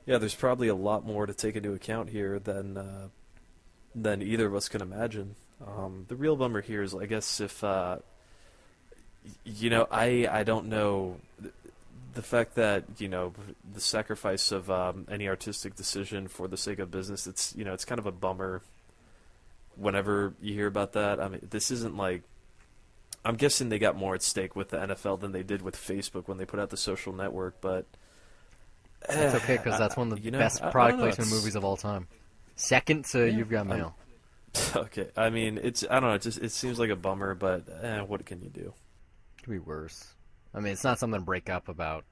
There's probably a lot more to take into account here than either of us can imagine. The real bummer here is, I guess, if I don't know, the fact that the sacrifice of any artistic decision for the sake of business, it's kind of a bummer whenever you hear about that. I mean, this isn't like, I'm guessing they got more at stake with the NFL than they did with Facebook when they put out the social network, but it's okay, because that's one of the best product placement movies of all time. Second to You've Got Mail. Okay, I mean, I don't know, it seems like a bummer, but what can you do? Could be worse. I mean, it's not something to break up about,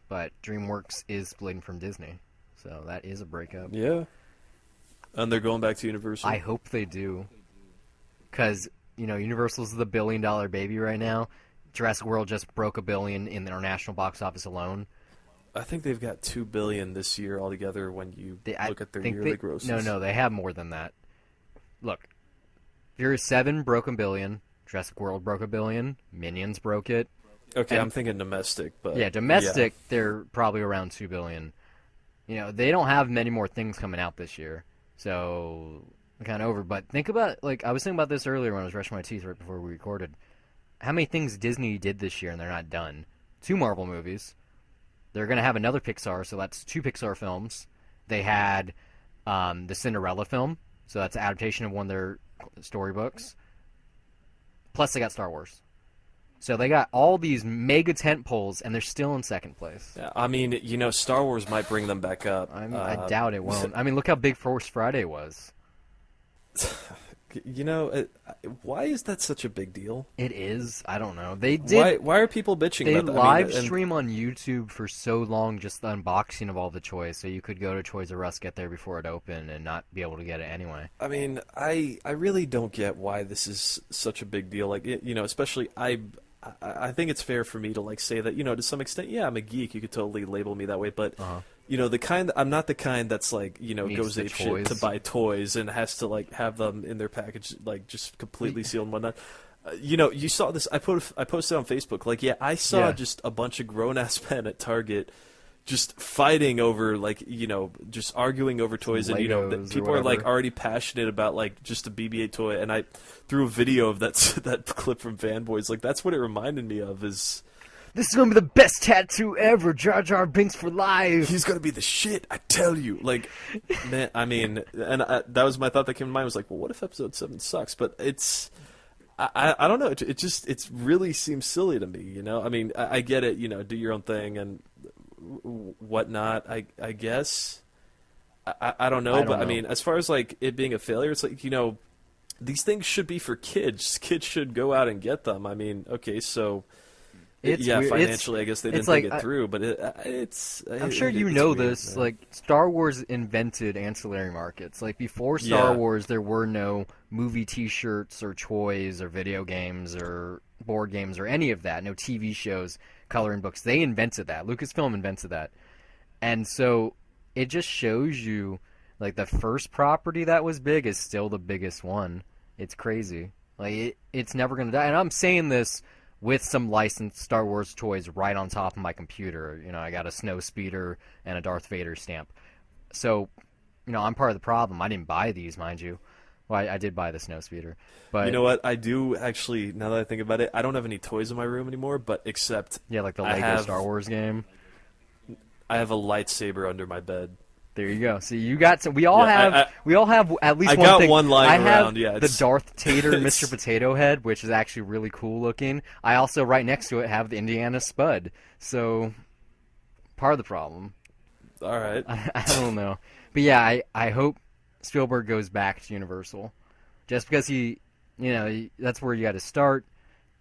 but DreamWorks is splitting from Disney, so that is a breakup. Yeah. And they're going back to Universal? I hope they do, because, Universal's the billion-dollar baby right now. Jurassic World just broke $1 billion in the international box office alone. I think they've got $2 billion this year altogether when you look at their yearly grosses. No, they have more than that. Look, Furious 7 broke $1 billion. Jurassic World broke $1 billion. Minions broke it. Okay, I'm thinking domestic, but yeah, domestic, they're probably around $2 billion. They don't have many more things coming out this year, so kind of over. But think about, like, I was thinking about this earlier when I was brushing my teeth right before we recorded. How many things Disney did this year and they're not done? 2 Marvel movies. They're going to have another Pixar, so that's 2 Pixar films. They had the Cinderella film, so that's an adaptation of one of their storybooks. Plus, they got Star Wars. So they got all these mega tent poles, and they're still in second place. Yeah, I mean, Star Wars might bring them back up. I doubt it won't. I mean, look how big Force Friday was. Why is that such a big deal? It is. I don't know. They did. Why are people bitching They about that? live stream on YouTube for so long, just the unboxing of all the toys, so you could go to Toys R Us, get there before it opened, and not be able to get it anyway. I mean, I really don't get why this is such a big deal. Like, especially I think it's fair for me to like say that, to some extent, yeah, I'm a geek. You could totally label me that way, but I'm not the kind that's like, goes ape shit to buy toys and has to like have them in their package like just completely sealed and whatnot. You saw this. I posted on Facebook. Like, yeah, I saw just a bunch of grown ass men at Target just fighting over like just arguing over toys, and people are like already passionate about like just a BB-8 toy, and I threw a video of that clip from Fanboys. Like, that's what it reminded me of. Is this is gonna be the best tattoo ever, Jar Jar Binks for life. He's gonna be the shit, I tell you. Like, man, I mean, and that was my thought that came to mind. Was like, well, what if episode 7 sucks? But it's. I don't know. It really seems silly to me. I mean, I get it. Do your own thing and whatnot. I guess. I don't know, but I mean, as far as like it being a failure, it's like these things should be for kids. Kids should go out and get them. I mean, okay, so. Financially, I guess they didn't think it through, but it's. I'm sure you know this. Man. Like, Star Wars invented ancillary markets. Like, before Star Wars, there were no movie T-shirts or toys or video games or board games or any of that. No TV shows, coloring books. They invented that. Lucasfilm invented that, and so it just shows you, like, the first property that was big is still the biggest one. It's crazy. Like, it's never gonna die. And I'm saying this with some licensed Star Wars toys right on top of my computer. I got a Snow Speeder and a Darth Vader stamp. So, I'm part of the problem. I didn't buy these, mind you. Well, I did buy the Snow Speeder. But you know what? I do actually, now that I think about it, I don't have any toys in my room anymore, but except... Yeah, like the Lego Star Wars game. I have a lightsaber under my bed. There you go. See, you got some. We all have at least one thing. I got one lying around. Yeah, the Darth Tater Mr. Potato Head, which is actually really cool looking. I also, right next to it, have the Indiana Spud. So, part of the problem. All right. I don't know, but yeah, I hope Spielberg goes back to Universal, just because that's where you got to start.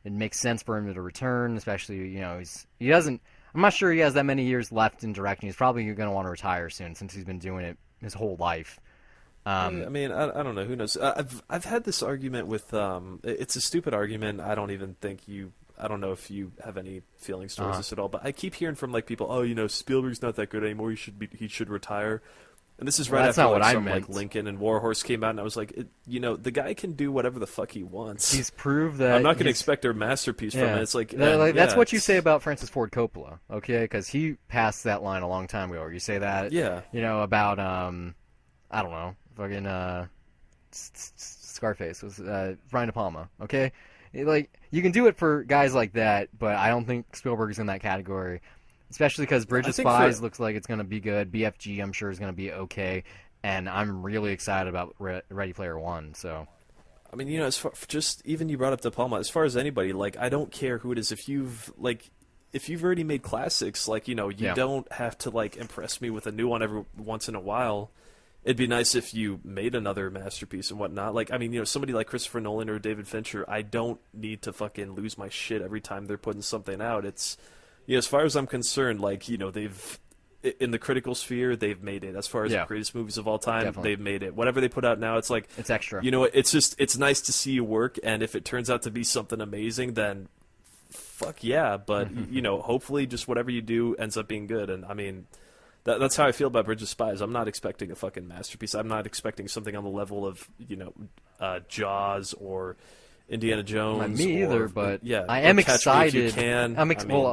It makes sense for him to return, especially he doesn't. I'm not sure he has that many years left in directing. He's probably going to want to retire soon since he's been doing it his whole life. I mean, I don't know. Who knows? I've had this argument with. It's a stupid argument. I don't know if you have any feelings towards this at all. But I keep hearing from like people, Spielberg's not that good anymore. He should retire. And this is right after like Lincoln and Warhorse came out, and I was like, the guy can do whatever the fuck he wants. He's proved that. I'm not going to expect a masterpiece from it. It's like, that's what you say about Francis Ford Coppola, okay? Because he passed that line a long time ago. You say that, about I don't know, fucking Scarface was Brian De Palma, okay? Like, you can do it for guys like that, but I don't think Spielberg's in that category. Especially because Bridge of Spies looks like it's going to be good. BFG, I'm sure, is going to be okay. And I'm really excited about Ready Player One. So, I mean, as far just even you brought up De Palma. As far as anybody, like, I don't care who it is. If you've already made classics, like, you don't have to like impress me with a new one every once in a while. It'd be nice if you made another masterpiece and whatnot. Like, I mean, somebody like Christopher Nolan or David Fincher, I don't need to fucking lose my shit every time they're putting something out. It's as far as I'm concerned, like, they've, in the critical sphere, they've made it. As far as the greatest movies of all time, they've made it. Whatever they put out now, it's like... It's extra. It's nice to see you work, and if it turns out to be something amazing, then fuck yeah. But, hopefully just whatever you do ends up being good. And, I mean, that's how I feel about Bridge of Spies. I'm not expecting a fucking masterpiece. I'm not expecting something on the level of, Jaws or... Indiana Jones. Me either, but I am excited.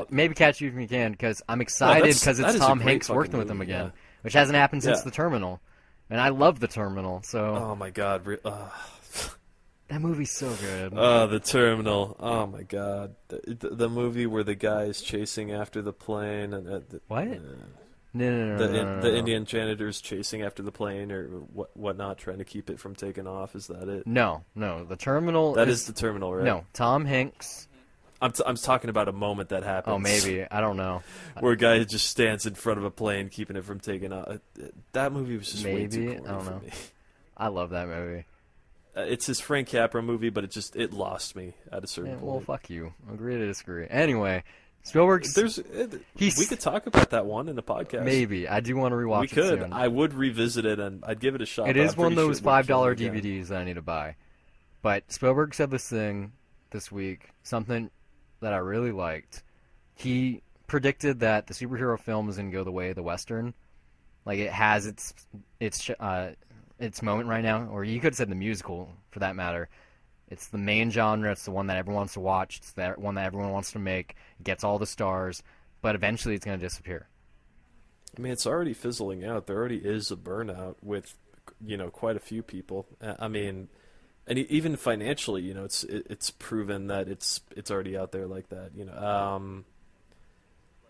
Maybe Catch You If You Can, because I'm excited because it's Tom Hanks working with him again, which hasn't happened since The Terminal, and I love The Terminal. So. Oh my god, that movie's so good. The Terminal. Oh my god, the movie where the guy is chasing after the plane and what? No. The Indian janitor's chasing after the plane or whatnot, trying to keep it from taking off. Is that it? No. The Terminal. That is The Terminal, right? No, Tom Hanks. I'm talking about a moment that happens. Oh, maybe. I don't know. Where a guy just stands in front of a plane, keeping it from taking off. That movie was just way too corny I don't know. for me. I love that movie. it's his Frank Capra movie, but it lost me at a certain Well, point. fuck you. Agree to disagree. Anyway, Spielberg's. We could talk about that one in a podcast. Maybe. I do want to rewatch We it could. soon. I would revisit it, and I'd give it a shot. It but is I'm one of pretty those sure it wouldn't kill $5 me again. DVDs that I need to buy. But Spielberg said this thing this week, something that I really liked. He predicted that the superhero film is going to go the way of the Western. Like, it has its moment right now, or you could have said the musical, for that matter. It's the main genre. It's the one that everyone wants to watch. It's the one that everyone wants to make. It gets all the stars, but eventually it's going to disappear. I mean, it's already fizzling out. There already is a burnout with, quite a few people. I mean, and even financially, it's proven that it's already out there like that.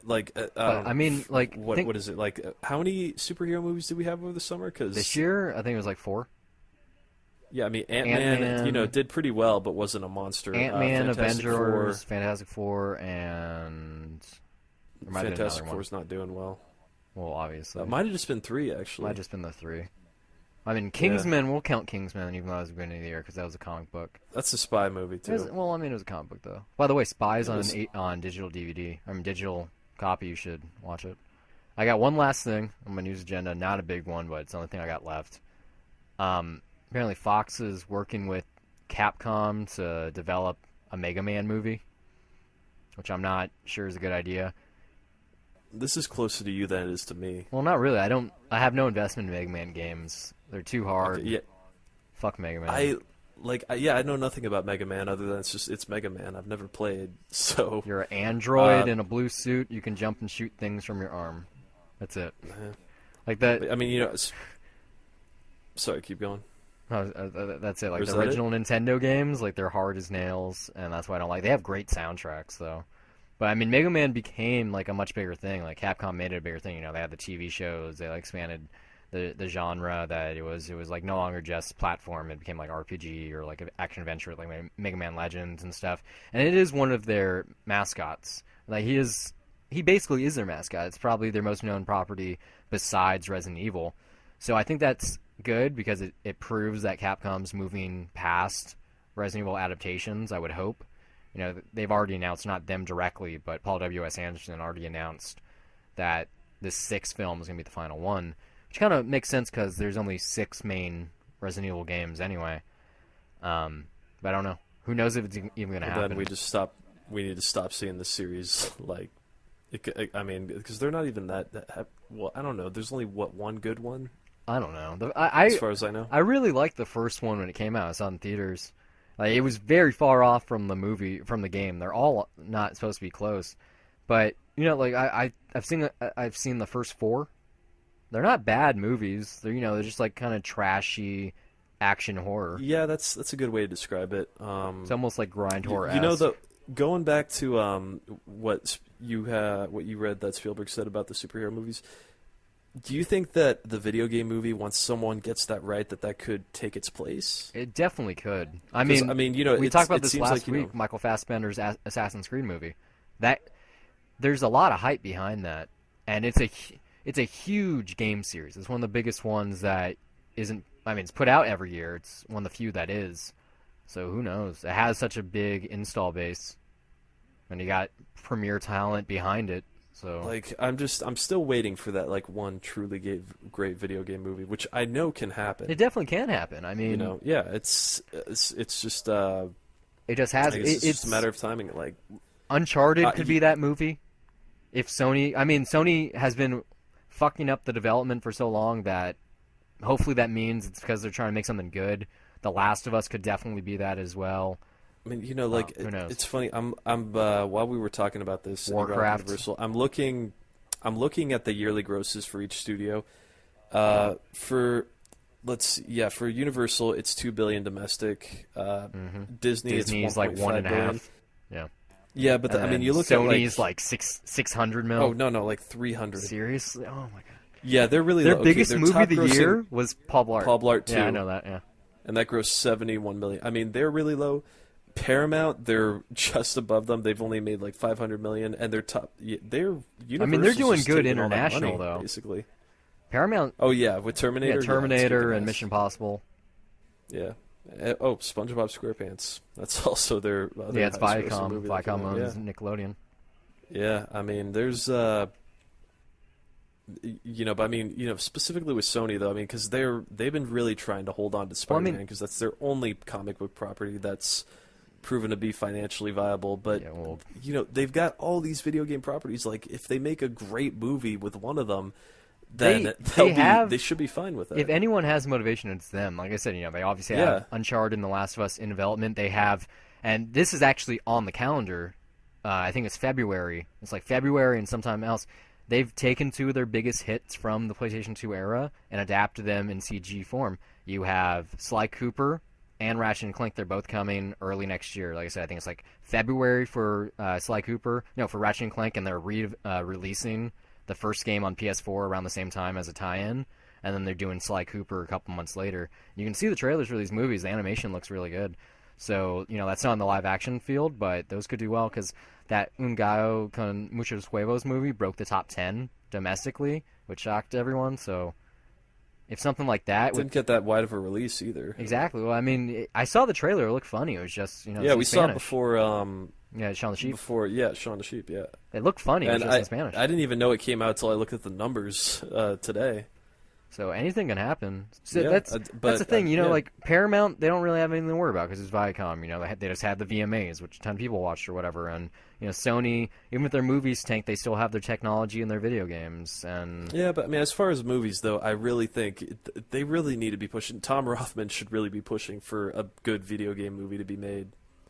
But, I mean, like, what is it like? How many superhero movies did we have over the summer? Because this year, I think it was like 4. Yeah, I mean, Ant-Man, did pretty well, but wasn't a monster. Ant-Man, Fantastic Avengers, Four, Fantastic Four, and there might have been Fantastic another one. Four's not doing well. Well, obviously. Might have just been 3, actually. Might have just been the 3. I mean, Kingsman, we'll count Kingsman even though it was the beginning of the year because that was a comic book. That's a spy movie, too. It was a comic book, though. By the way, Spies on digital DVD. I mean, digital copy, you should watch it. I got one last thing on my news agenda. Not a big one, but it's the only thing I got left. Apparently Fox is working with Capcom to develop a Mega Man movie, which I'm not sure is a good idea. This is closer to you than it is to me. Well, not really. I have no investment in Mega Man games. They're too hard. Okay, yeah. Fuck Mega Man. I know nothing about Mega Man other than it's Mega Man. I've never played, so... You're an android in a blue suit. You can jump and shoot things from your arm. That's it. Like that. I mean, sorry, keep going. That's it. Like Was the that original Nintendo games, like they're hard as nails, and that's why I don't like. They have great soundtracks, though. But I mean, Mega Man became like a much bigger thing. Like Capcom made it a bigger thing. They had the TV shows. They expanded the genre. That it was like no longer just platform. It became like RPG or like action adventure, like Mega Man Legends and stuff. And it is one of their mascots. Like he basically is their mascot. It's probably their most known property besides Resident Evil. So I think that's good because it proves that Capcom's moving past Resident Evil adaptations, I would hope. They've already announced, not them directly, but Paul W.S. Anderson already announced that this 6th film is going to be the final one, which kind of makes sense because there's only 6 main Resident Evil games anyway. But I don't know. Who knows if it's even going to happen. Then we need to stop seeing the series, because they're not even that well, I don't know. There's only, one good one? I don't know. As far as I know. I really liked the first one when it came out. I saw it in theaters. Like, it was very far off from the game. They're all not supposed to be close, but I've seen the first 4. They're not bad movies. They're just like kind of trashy action horror. Yeah, that's a good way to describe it. It's almost like grind horror. Going back to what you read that Spielberg said about the superhero movies. Do you think that the video game movie, once someone gets that right, that could take its place? It definitely could. I mean, we talked about this last week. Michael Fassbender's Assassin's Creed movie. There's a lot of hype behind that, and it's a huge game series. It's one of the biggest ones that isn't. I mean, it's put out every year. It's one of the few that is. So who knows? It has such a big install base, and you got premier talent behind it. So I'm still waiting for that one truly great video game movie, which I know can happen. It definitely can happen. I mean, it's just it just has. It's just a matter of timing. Uncharted could be that movie. If Sony has been fucking up the development for so long that hopefully that means it's because they're trying to make something good. The Last of Us could definitely be that as well. I mean, who knows? It's funny. I'm while we were talking about this, Warcraft. Universal, I'm looking at the yearly grosses for each studio. For Universal, it's $2 billion domestic. Disney's like $1.5 billion. Yeah. Yeah, but you look Sony's at $600 million. Oh no, like 300. Seriously? Oh my god. Yeah, they're really their low. biggest movie of the year was Paul Blart. Paul Blart 2. Yeah, I know that. Yeah. And that grossed $71 million. I mean, they're really low. Paramount, they're just above them. They've only made like $500 million, and they're top. They're they're doing good international though. Basically, Paramount. Oh yeah, with Terminator. Yeah, Terminator and Mission Impossible. Yeah, Oh, SpongeBob SquarePants. That's also their other Yeah, it's highest grossing Viacom. movie that came Viacom out. Yeah. owns Nickelodeon. Yeah, I mean, there's but I mean, specifically with Sony though, I mean, because they've been really trying to hold on to Well, I Spider-Man mean, because that's their only comic book property that's proven to be financially viable. But yeah, well, they've got all these video game properties. Like, if they make a great movie with one of them, they then they have. they should be fine with If that. anyone has motivation, it's them. Like I said, they obviously Yeah, have Uncharted and The Last of Us in development. They have, and this is actually on the calendar. I think it's February. It's like February and sometime else. They've taken two of their biggest hits from the PlayStation 2 era and adapted them in CG form. You have Sly Cooper and Ratchet and Clank. They're both coming early next year. Like I said, I think it's like February for Sly Cooper. No, for Ratchet and Clank, and they're releasing the first game on PS4 around the same time as a tie-in, and then they're doing Sly Cooper a couple months later. You can see the trailers for these movies. The animation looks really good. So, that's not in the live-action field, but those could do well because that Un Gallo con Muchos Huevos movie broke the top 10 domestically, which shocked everyone. So, if something like that didn't get that wide of a release either. Exactly. Well, I mean, I saw the trailer. It looked funny. It was just, Yeah, we in saw it Spanish. before. Yeah, Shaun the Sheep. Shaun the Sheep. Yeah, It looked funny. It was and just in Spanish. I didn't even know it came out until I looked at the numbers today. So anything can happen. So Yeah, that's but, the thing, yeah. like Paramount, they don't really have anything to worry about because it's Viacom. They just had the VMAs, which a ton of people watched or whatever. And Sony, even with their movies tank, they still have their technology and their video games. And Yeah, but I mean, as far as movies though, I really think they really need to be pushing. Tom Rothman should really be pushing for a good video game movie to be made.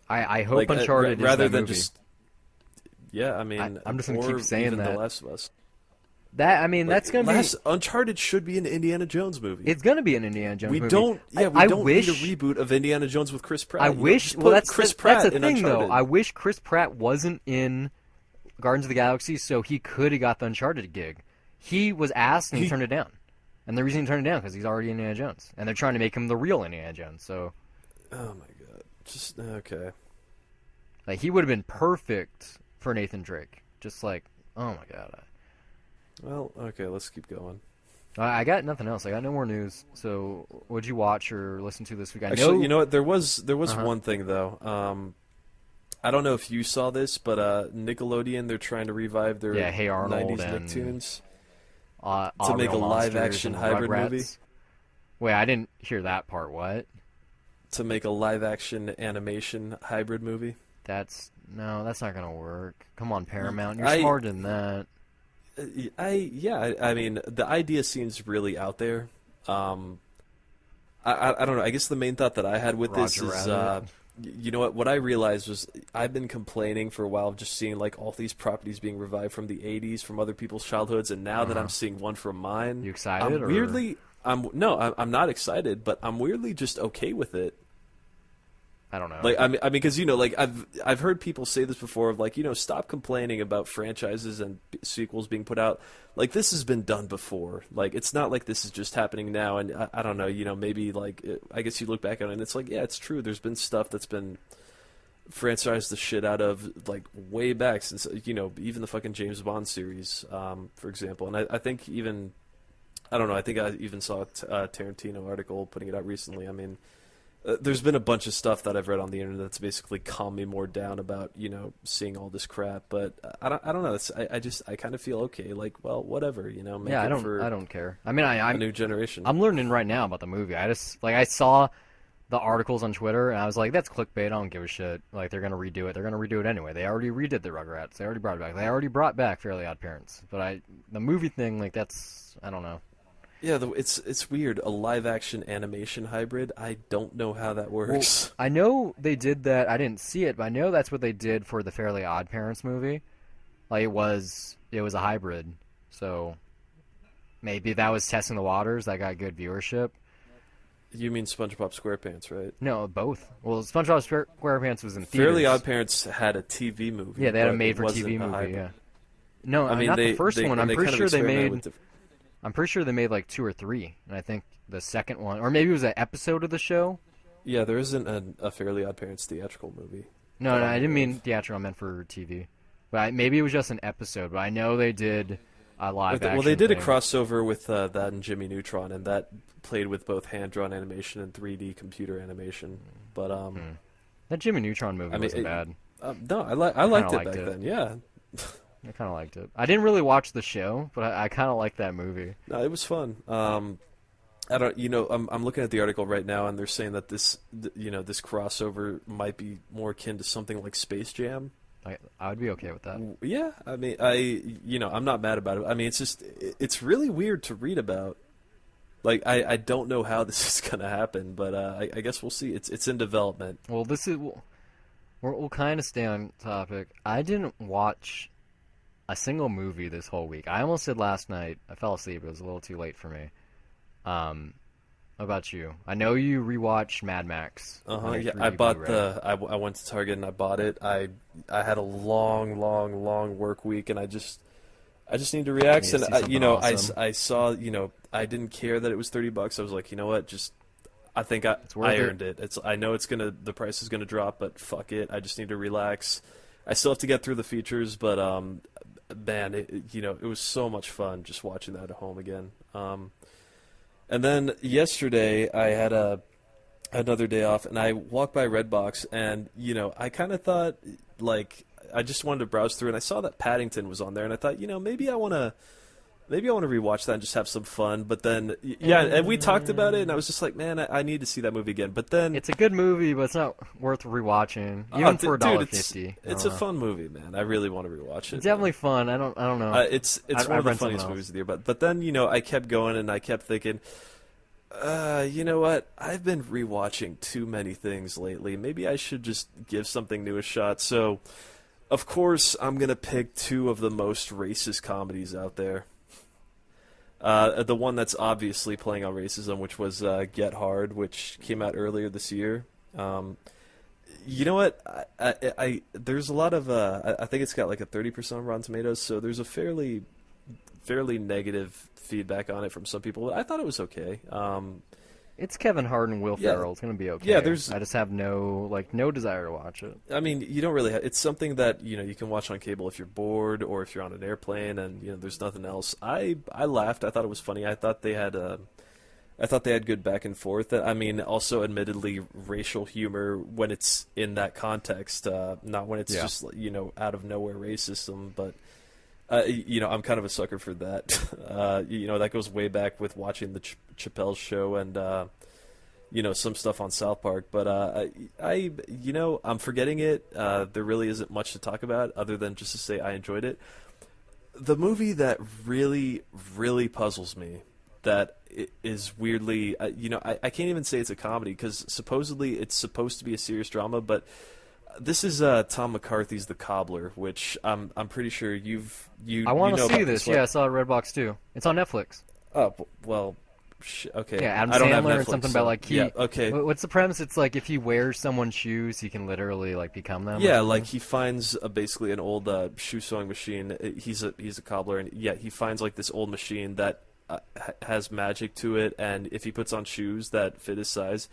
I hope Like, Uncharted is rather that than movie. just. Yeah, I mean, I'm just gonna or keep saying even that. The Last of Us. That's gonna be. Uncharted should be an Indiana Jones movie. It's gonna be an Indiana Jones movie. We don't wish, need a reboot of Indiana Jones with Chris Pratt. I wish. Just Well, put that's Chris Pratt that's the in thing, Uncharted. though. I wish Chris Pratt wasn't in Guardians of the Galaxy, so he could have got the Uncharted gig. He was asked and he turned it down. And the reason he turned it down because he's already Indiana Jones, and they're trying to make him the real Indiana Jones. So, Oh my god, just okay. like, he would have been perfect for Nathan Drake. Just like, oh my god. Well, okay, let's keep going. I got nothing else. I got no more news. So, what'd you watch or listen to this week? Actually, you know what? There was one thing though. I don't know if you saw this, but Nickelodeon, they're trying to revive their Hey Arnold 90s and Nicktoons to make a live-action hybrid movie. Wait, I didn't hear that part. What? To make a live-action animation hybrid movie. That's not gonna work. Come on, Paramount, you're I- smarter than that. I mean, the idea seems really out there. I don't know. I guess the main thought that I had with this Roger is, Rabbit. you know what? What I realized was I've been complaining for a while of just seeing like all these properties being revived from the '80s, from other people's childhoods, and now that I'm seeing one from mine, You excited? I'm not excited, but I'm weirdly just okay with it. I don't know. Like I mean, because like I've heard people say this before of like stop complaining about franchises and sequels being put out. Like this has been done before. Like it's not like this is just happening now. And I don't know. Maybe like I guess you look back on it and it's like yeah, it's true. There's been stuff that's been franchised the shit out of like way back since even the fucking James Bond series, for example. And I think even I don't know. I think I even saw a Tarantino article putting it out recently. I mean. There's been a bunch of stuff that I've read on the internet that's basically calmed me more down about seeing all this crap. But I don't know. I kind of feel okay. Like well, whatever. Make I it don't. for I don't care. I mean, a I'm new generation. I'm learning right now about the movie. I saw the articles on Twitter and I was like, that's clickbait. I don't give a shit. Like they're gonna redo it. They're gonna redo it anyway. They already redid the Rugrats. They already brought it back. They already brought back Fairly Odd Parents. But the movie thing, like that's I don't know. Yeah, it's weird. A live-action animation hybrid. I don't know how that works. Well, I know they did that. I didn't see it, but I know that's what they did for the Fairly Odd Parents movie. Like it was a hybrid. So maybe that was testing the waters. That got good viewership. You mean SpongeBob SquarePants, right? No, both. Well, SpongeBob SquarePants was in theaters. Fairly Odd Parents had a TV movie. Yeah, they had a but it made-for-TV wasn't a movie. hybrid. Yeah. No, I mean, not the first one. I'm they pretty kind of sure they experimented made. with I'm pretty sure they made like 2 or 3, and I think the second one, or maybe it was an episode of the show. Yeah, there isn't a Fairly Odd Parents theatrical movie. No, I didn't mean theatrical. I meant for TV. But maybe it was just an episode. But I know they did a live Well, they action did a thing. crossover with that and Jimmy Neutron, and that played with both hand-drawn animation and 3D computer animation. But That Jimmy Neutron movie I mean, wasn't bad. no, I I kind liked of it liked back it. then. Yeah, I kind of liked it. I didn't really watch the show, but I kind of liked that movie. no, it was fun. I don't, I'm looking at the article right now, and they're saying that this crossover might be more akin to something like Space Jam. I would be okay with that. Yeah, I mean, I'm not mad about it. I mean, it's really weird to read about. Like, I don't know how this is gonna happen, but I guess we'll see. It's in development. Well, we'll kind of stay on topic. I didn't watch a single movie this whole week. I almost did last night. I fell asleep. It was a little too late for me. How about you? I know you rewatched Mad Max. Yeah, I bought I went to Target and I bought it. I had a long work week, and I just need to relax. You need to see And something awesome. I saw, I didn't care that it was $30. I was like, you know what, I think It's worth I it. earned it. I know the price is gonna drop, but fuck it. I just need to relax. I still have to get through the features, but man, it was so much fun just watching that at home again. And then yesterday I had another day off, and I walked by Redbox, and I kind of thought, like, I just wanted to browse through, and I saw that Paddington was on there, and I thought, maybe I want to rewatch that and just have some fun. But then, yeah, and we talked about it, and I was just like, man, I need to see that movie again. But then It's a good movie, but it's not worth rewatching, even for $1.50. It's a fun movie, man. I really want to rewatch it. It's definitely fun. I don't know. It's I'd one of the rent something funniest else. movies of the year. But then I kept going, and I kept thinking, you know what? I've been rewatching too many things lately. Maybe I should just give something new a shot. So, of course, I'm gonna pick two of the most racist comedies out there. The one that's obviously playing on racism, which was Get Hard, which came out earlier this year. You know what? There's a lot of I think it's got like a 30% on Rotten Tomatoes, so there's a fairly negative feedback on it from some people. I thought it was okay. It's Kevin Hart and Will Yeah. Ferrell. It's gonna be okay. Yeah, I just have no desire to watch it. I mean, you don't really it's something that you can watch on cable if you're bored or if you're on an airplane and there's nothing else. I laughed. I thought it was funny. I thought they had good back and forth. I mean, also admittedly racial humor when it's in that context, not when it's just out of nowhere racism. But I'm kind of a sucker for that. That goes way back with watching the Chappelle Show and some stuff on South Park. But I'm forgetting it. There really isn't much to talk about other than just to say I enjoyed it. The movie that really, really puzzles me, that is weirdly, I can't even say it's a comedy because supposedly it's supposed to be a serious drama, but this is Tom McCarthy's The Cobbler, which I'm pretty sure you I want to know see about this. one. Yeah, I saw it at Redbox too. It's on Netflix. Oh well, okay. Yeah, Adam I don't have Sandler or Netflix, something so- about like yeah, okay. What's the premise? It's like if he wears someone's shoes, he can literally like become them. or Yeah, something? like he finds basically an old shoe sewing machine. He's a cobbler, and he finds like this old machine that has magic to it, and if he puts on shoes that fit his size,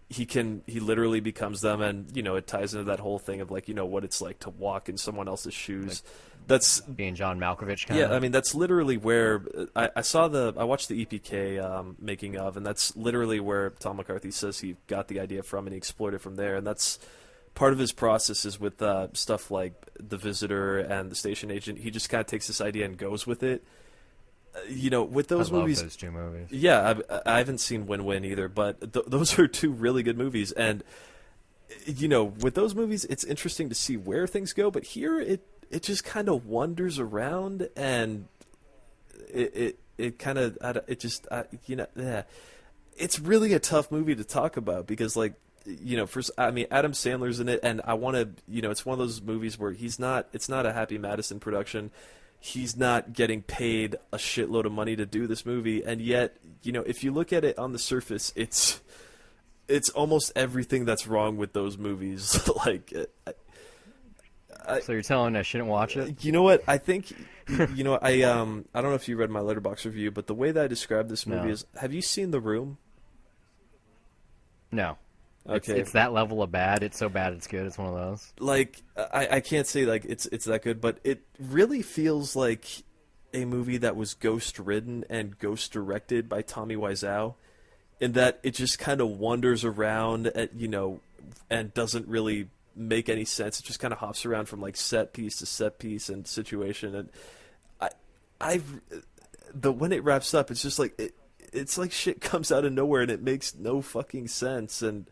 he literally becomes them, and it ties into that whole thing of like what it's like to walk in someone else's shoes. That's being John Malkovich kind yeah, of. I mean that's literally where I watched the EPK making of, and that's literally where Tom McCarthy says he got the idea from, and he explored it from there, and that's part of his process is with stuff like The Visitor and The Station Agent. He just kind of takes this idea and goes with it. With those I love movies, those two movies. yeah, I haven't seen Win Win either, but those are two really good movies, and with those movies, it's interesting to see where things go. But here, it just kind of wanders around, and it kind of it's really a tough movie to talk about because first, I mean, Adam Sandler's in it, and I want to, it's one of those movies where it's not a Happy Madison production. He's not getting paid a shitload of money to do this movie, and yet, if you look at it on the surface, it's almost everything that's wrong with those movies. So you're telling me I shouldn't watch it? You know what? I think, I don't know if you read my Letterboxd review, but the way that I describe this movie No. is, have you seen The Room? No. Okay. It's that level of bad. It's so bad it's good. It's one of those. Like, I can't say like it's that good, but it really feels like a movie that was ghost written and ghost directed by Tommy Wiseau, in that it just kind of wanders around at, and doesn't really make any sense. It just kind of hops around from like set piece to set piece and situation. And when it wraps up, it's just like it's like shit comes out of nowhere and it makes no fucking sense. And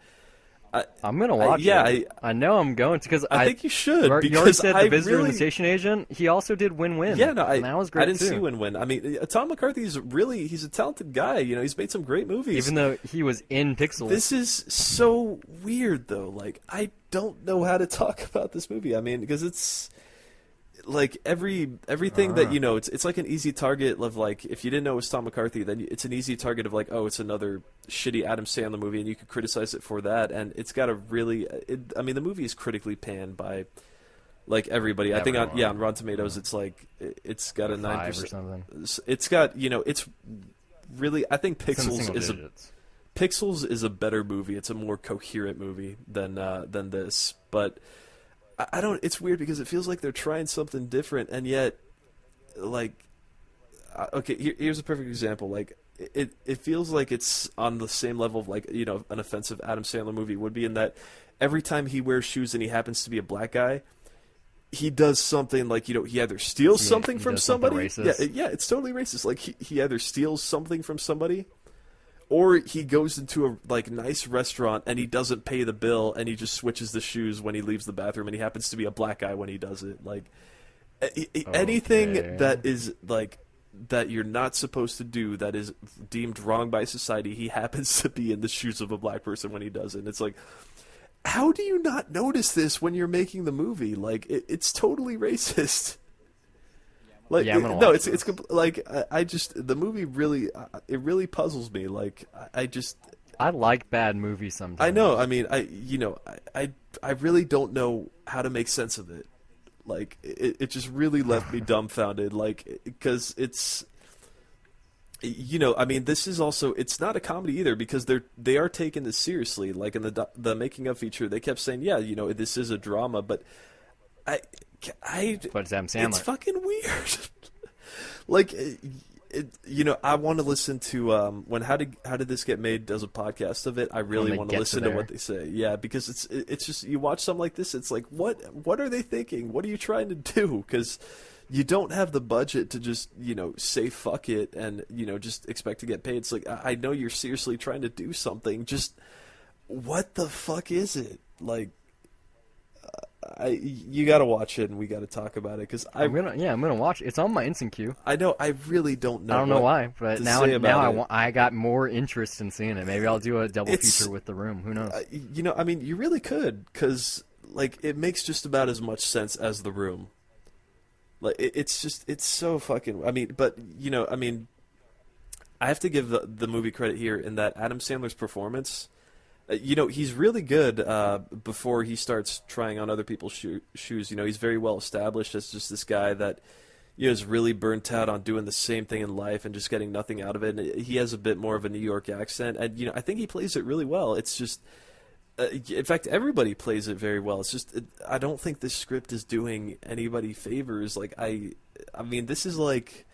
I'm gonna watch it. I know I'm going to, because I think you should. You already Because said The Visitor and the Station Agent. He also did Win-Win. Yeah, no, and that was great I didn't too. see Win-Win. I mean, Tom McCarthy's he's a talented guy. He's made some great movies. Even though he was in Pixels. This is so weird, though. Like, I don't know how to talk about this movie. I mean, because it's like everything that it's like an easy target of, like, if you didn't know it was Tom McCarthy, then it's an easy target of like, oh, it's another shitty Adam Sandler movie, and you could criticize it for that. And it's got a really, I mean, the movie is critically panned by like everybody. I think on Rotten Tomatoes, it's like it's got a 9% or something. It's got it's really, I think Pixels is a better movie. It's a more coherent movie than this, but. I don't. It's weird because it feels like they're trying something different, and yet, like, okay, here's a perfect example. Like, it feels like it's on the same level of, like, an offensive Adam Sandler movie would be, in that every time he wears shoes and he happens to be a black guy, he does something like, he either steals something from somebody. Yeah, it's totally racist. Like, he either steals something from somebody, or he goes into a nice restaurant and he doesn't pay the bill and he just switches the shoes when he leaves the bathroom, and he happens to be a black guy when he does it. Like, anything that is like that you're not supposed to do, that is deemed wrong by society, he happens to be in the shoes of a black person when he does it. And it's like, how do you not notice this when you're making the movie? Like, it's totally racist. Like, yeah, I'm gonna watch it's like, I just, the movie really, it really puzzles me. Like, I like bad movies sometimes. I know. I mean, I really don't know how to make sense of it. Like, it just really left me dumbfounded. Like, because it's, I mean, this is also, it's not a comedy either, because they are taking this seriously. Like, in the making of feature, they kept saying, yeah, this is a drama, but but it's Adam Sandler. It's fucking weird. Like, I want to listen to How Did This Get Made does a podcast of it. I really want to listen to what they say. Yeah, because it's just, you watch something like this, it's like, what are they thinking? What are you trying to do? Because you don't have the budget to just say fuck it and just expect to get paid. It's like, I know you're seriously trying to do something. Just what the fuck is it? Like, you got to watch it and we got to talk about it, because I'm gonna watch it. It's on my instant queue. I know. I really don't know. I don't know why, but now I got more interest in seeing it. Maybe I'll do a double feature with The Room. Who knows? I mean, you really could, because like, it makes just about as much sense as The Room. Like, it's so fucking. I mean, but I mean, I have to give the movie credit here in that Adam Sandler's performance. He's really good before he starts trying on other people's shoes. He's very well established as just this guy that is really burnt out on doing the same thing in life and just getting nothing out of it. And he has a bit more of a New York accent, and I think he plays it really well. It's just, in fact, everybody plays it very well. It's just, I don't think this script is doing anybody favors. Like, I mean, this is like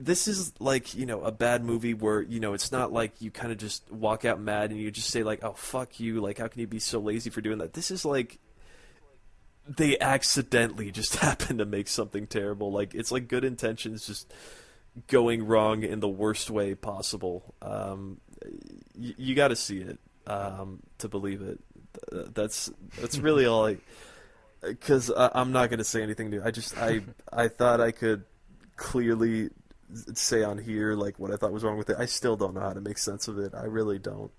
a bad movie where it's not like you kind of just walk out mad and you just say like, oh, fuck you, like, how can you be so lazy for doing that? This is like they accidentally just happen to make something terrible. Like, it's like good intentions just going wrong in the worst way possible. You got to see it to believe it. That's really all because I'm not going to say anything new. I thought I could clearly say on here like what I thought was wrong with it. I still don't know how to make sense of it. I really don't.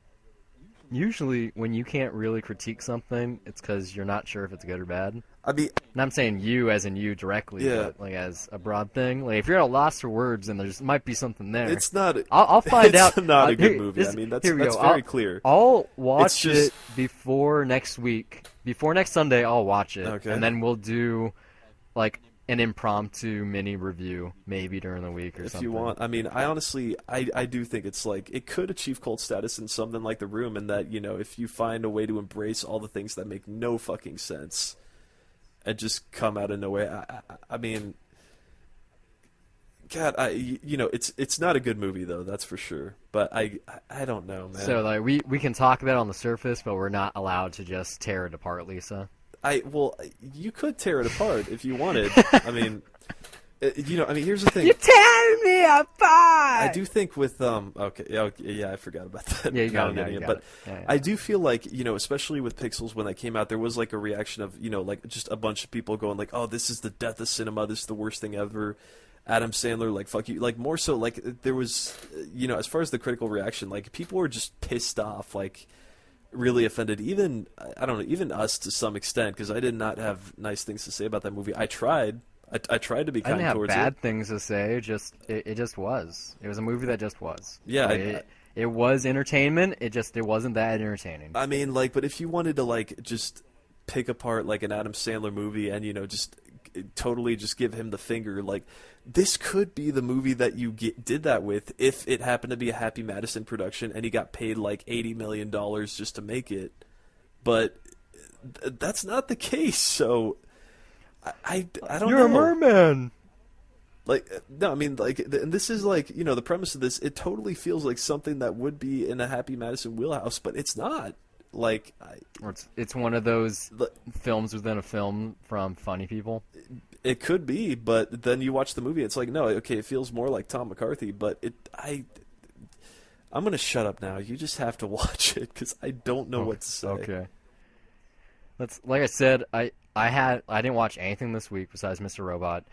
Usually, when you can't really critique something, it's because you're not sure if it's good or bad. I mean, and I'm saying you as in you directly, but like as a broad thing. Like, if you're at a loss for words, then there might be something there. It's not. I'll find out. It's not a good movie. I mean, that's very clear. I'll watch it before next week. Before next Sunday, I'll watch it, okay. And then we'll do like an impromptu mini review maybe during the week or something. If you want. I mean, I honestly, I do think it's like, it could achieve cult status in something like The Room, in that, if you find a way to embrace all the things that make no fucking sense and just come out of nowhere. I mean, God, it's not a good movie though, that's for sure. But I don't know, man. So like we can talk about it on the surface, but we're not allowed to just tear it apart, Lisa. Well, you could tear it apart if you wanted. I mean, here's the thing. You're tearing me apart. I do think with okay, yeah, I forgot about that. Yeah, you got it. But I do feel like, especially with Pixels when they came out, there was like a reaction of, like just a bunch of people going like, "Oh, this is the death of cinema. This is the worst thing ever." Adam Sandler, like, fuck you. Like, more so, like, there was, as far as the critical reaction, like, people were just pissed off, like, really offended. Even, I don't know, even us to some extent, because I did not have nice things to say about that movie. I tried. I tried to be kind towards it. I didn't have bad things to say. It just was. It was a movie that just was. Yeah. Like, it was entertainment. It wasn't that entertaining. I mean, like, but if you wanted to, like, just pick apart, like, an Adam Sandler movie and, just totally just give him the finger, like, this could be the movie that you did that with if it happened to be a Happy Madison production and he got paid like $80 million just to make it. But that's not the case, so I don't know. You're a merman. Like, no, I mean, like, and this is like, the premise of this, it totally feels like something that would be in a Happy Madison wheelhouse, but it's not. Like, or it's one of those films within a film from funny people. It could be, but then you watch the movie, it's like, no, okay, it feels more like Tom McCarthy, but I'm going to shut up now. You just have to watch it, because I don't know what to say. Okay. Like I said, I didn't watch anything this week besides Mr. Robot.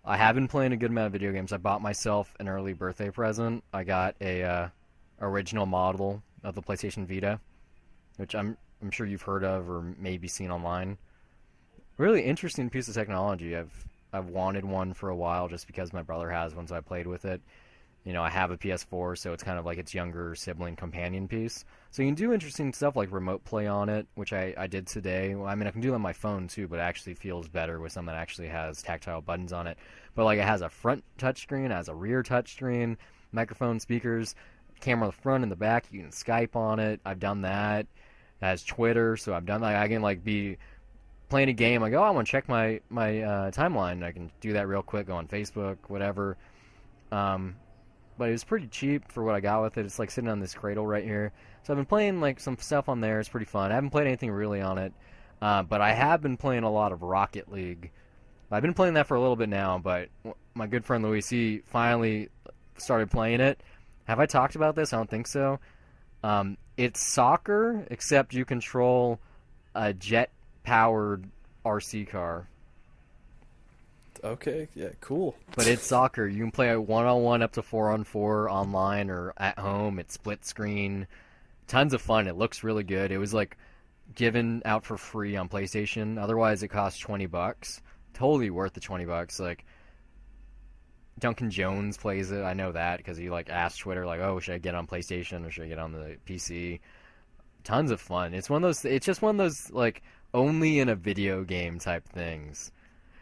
I have been playing a good amount of video games. I bought myself an early birthday present. I got a original model of the PlayStation Vita, which I'm sure you've heard of or maybe seen online. Really interesting piece of technology. I've wanted one for a while just because my brother has one, so I played with it. I have a PS4, so it's kind of like its younger sibling companion piece. So you can do interesting stuff like remote play on it, which I did today. Well, I mean, I can do it on my phone too, but it actually feels better with something that actually has tactile buttons on it. But like, it has a front touchscreen, it has a rear touchscreen, microphone, speakers, camera on the front and the back. You can Skype on it. I've done that. It has Twitter, so I've done that. I can like be playing a game, like, oh, I want to check my timeline. I can do that real quick, go on Facebook, whatever. But it was pretty cheap for what I got with it. It's like sitting on this cradle right here. So I've been playing like some stuff on there. It's pretty fun. I haven't played anything really on it, but I have been playing a lot of Rocket League. I've been playing that for a little bit now, but my good friend Luis, he finally started playing it. Have I talked about this? I don't think so. It's soccer, except you control a jet-powered RC car. Okay, yeah, cool. But it's soccer. You can play a 1-on-1 up to 4-on-4 online or at home. It's split screen. Tons of fun. It looks really good. It was like given out for free on PlayStation. Otherwise, it costs $20. Totally worth the $20. Like, Duncan Jones plays it. I know that because he like asked Twitter like, "Oh, should I get on PlayStation or should I get on the PC?" Tons of fun. It's one of those. It's just one of those like only in a video game type things.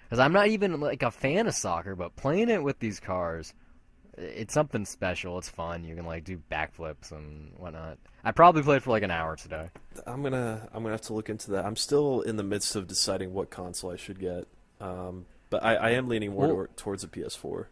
Because I'm not even like a fan of soccer, but playing it with these cars, it's something special. It's fun. You can like do backflips and whatnot. I probably played for like an hour today. I'm gonna have to look into that. I'm still in the midst of deciding what console I should get, but I am leaning more towards a PS4.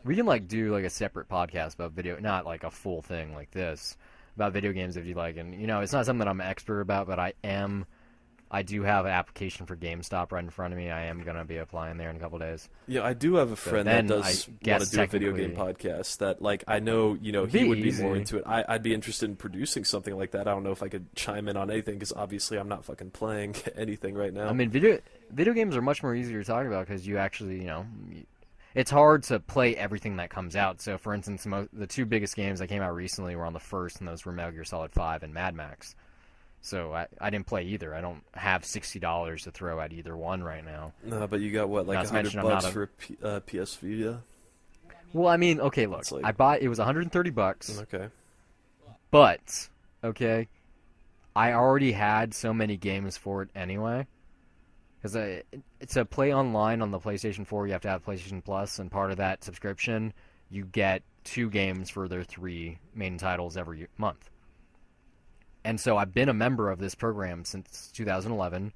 We can like do like a separate podcast about video, not like a full thing like this about video games if you like. And it's not something that I'm an expert about, but I do have an application for GameStop right in front of me. I am going to be applying there in a couple days. Yeah, I do have a friend that does want to do a video game podcast that, like, I know, he would be more into it. I'd be interested in producing something like that. I don't know if I could chime in on anything because obviously I'm not fucking playing anything right now. I mean, video games are much more easier to talk about because you actually, it's hard to play everything that comes out. So, for instance, the two biggest games that came out recently were on the first, and those were Metal Gear Solid 5 and Mad Max. So I didn't play either. I don't have $60 to throw at either one right now. No, but you got what, like $100 for a PS Vita? Well, I mean, okay, look, I bought it was $130. Okay. But okay, I already had so many games for it anyway. Because it's a play online on the PlayStation 4. You have to have PlayStation Plus, and part of that subscription, you get 2 games for their 3 main titles every month. And so I've been a member of this program since 2011,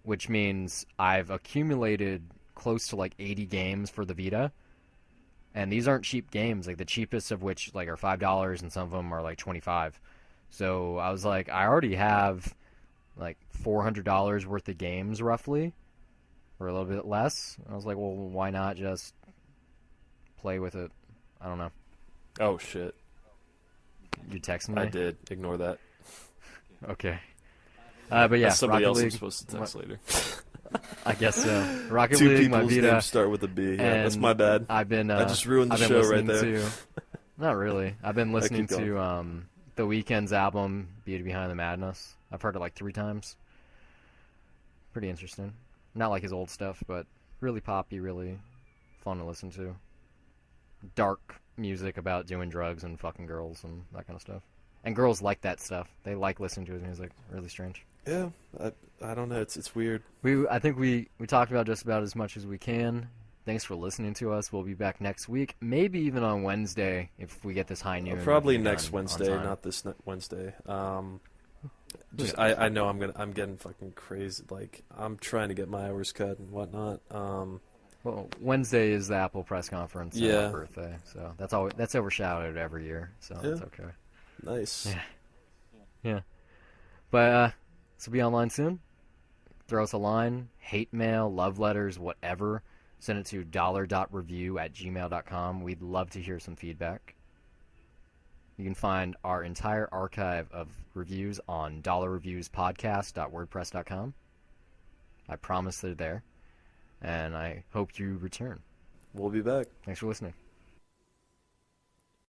which means I've accumulated close to like 80 games for the Vita. and these aren't cheap games. Like the cheapest of which like are $5, and some of them are like 25. So I was like, I already have like $400 worth of games roughly, or a little bit less. I was like, well, why not just play with it? I don't know. Oh shit! You texting me? I did. Ignore that. Okay. But yeah, That's somebody Rocket else I'm League. supposed to text later. I guess so. Rocket Two League, my people's Vita. names start with a B. Yeah, And that's my bad. I just ruined the I've been show right listening there. To, not really. I've been listening keep going. to The Weeknd's album, Beauty Behind the Madness. I've heard it like 3 times. Pretty interesting. Not like his old stuff, but really poppy, really fun to listen to. Dark music about doing drugs and fucking girls and that kind of stuff. And girls like that stuff. They like listening to his music. Really strange. Yeah, I don't know. It's weird. I think we talked about just about as much as we can. Thanks for listening to us. We'll be back next week, maybe even on Wednesday if we get this high noon. Probably review next done Wednesday, on time. not this Wednesday. Yeah. I know I'm getting fucking crazy. Like I'm trying to get my hours cut and whatnot. Well, Wednesday is the Apple press conference and Yeah. our birthday, so that's overshadowed every year, so it's okay. Nice. Yeah. But this will be online soon. Throw us a line, hate mail, love letters, whatever. Send it to $review@gmail.com. We'd love to hear some feedback. You can find our entire archive of reviews on $reviewspodcast.wordpress.com. I promise they're there, and I hope you return. We'll be back. Thanks for listening.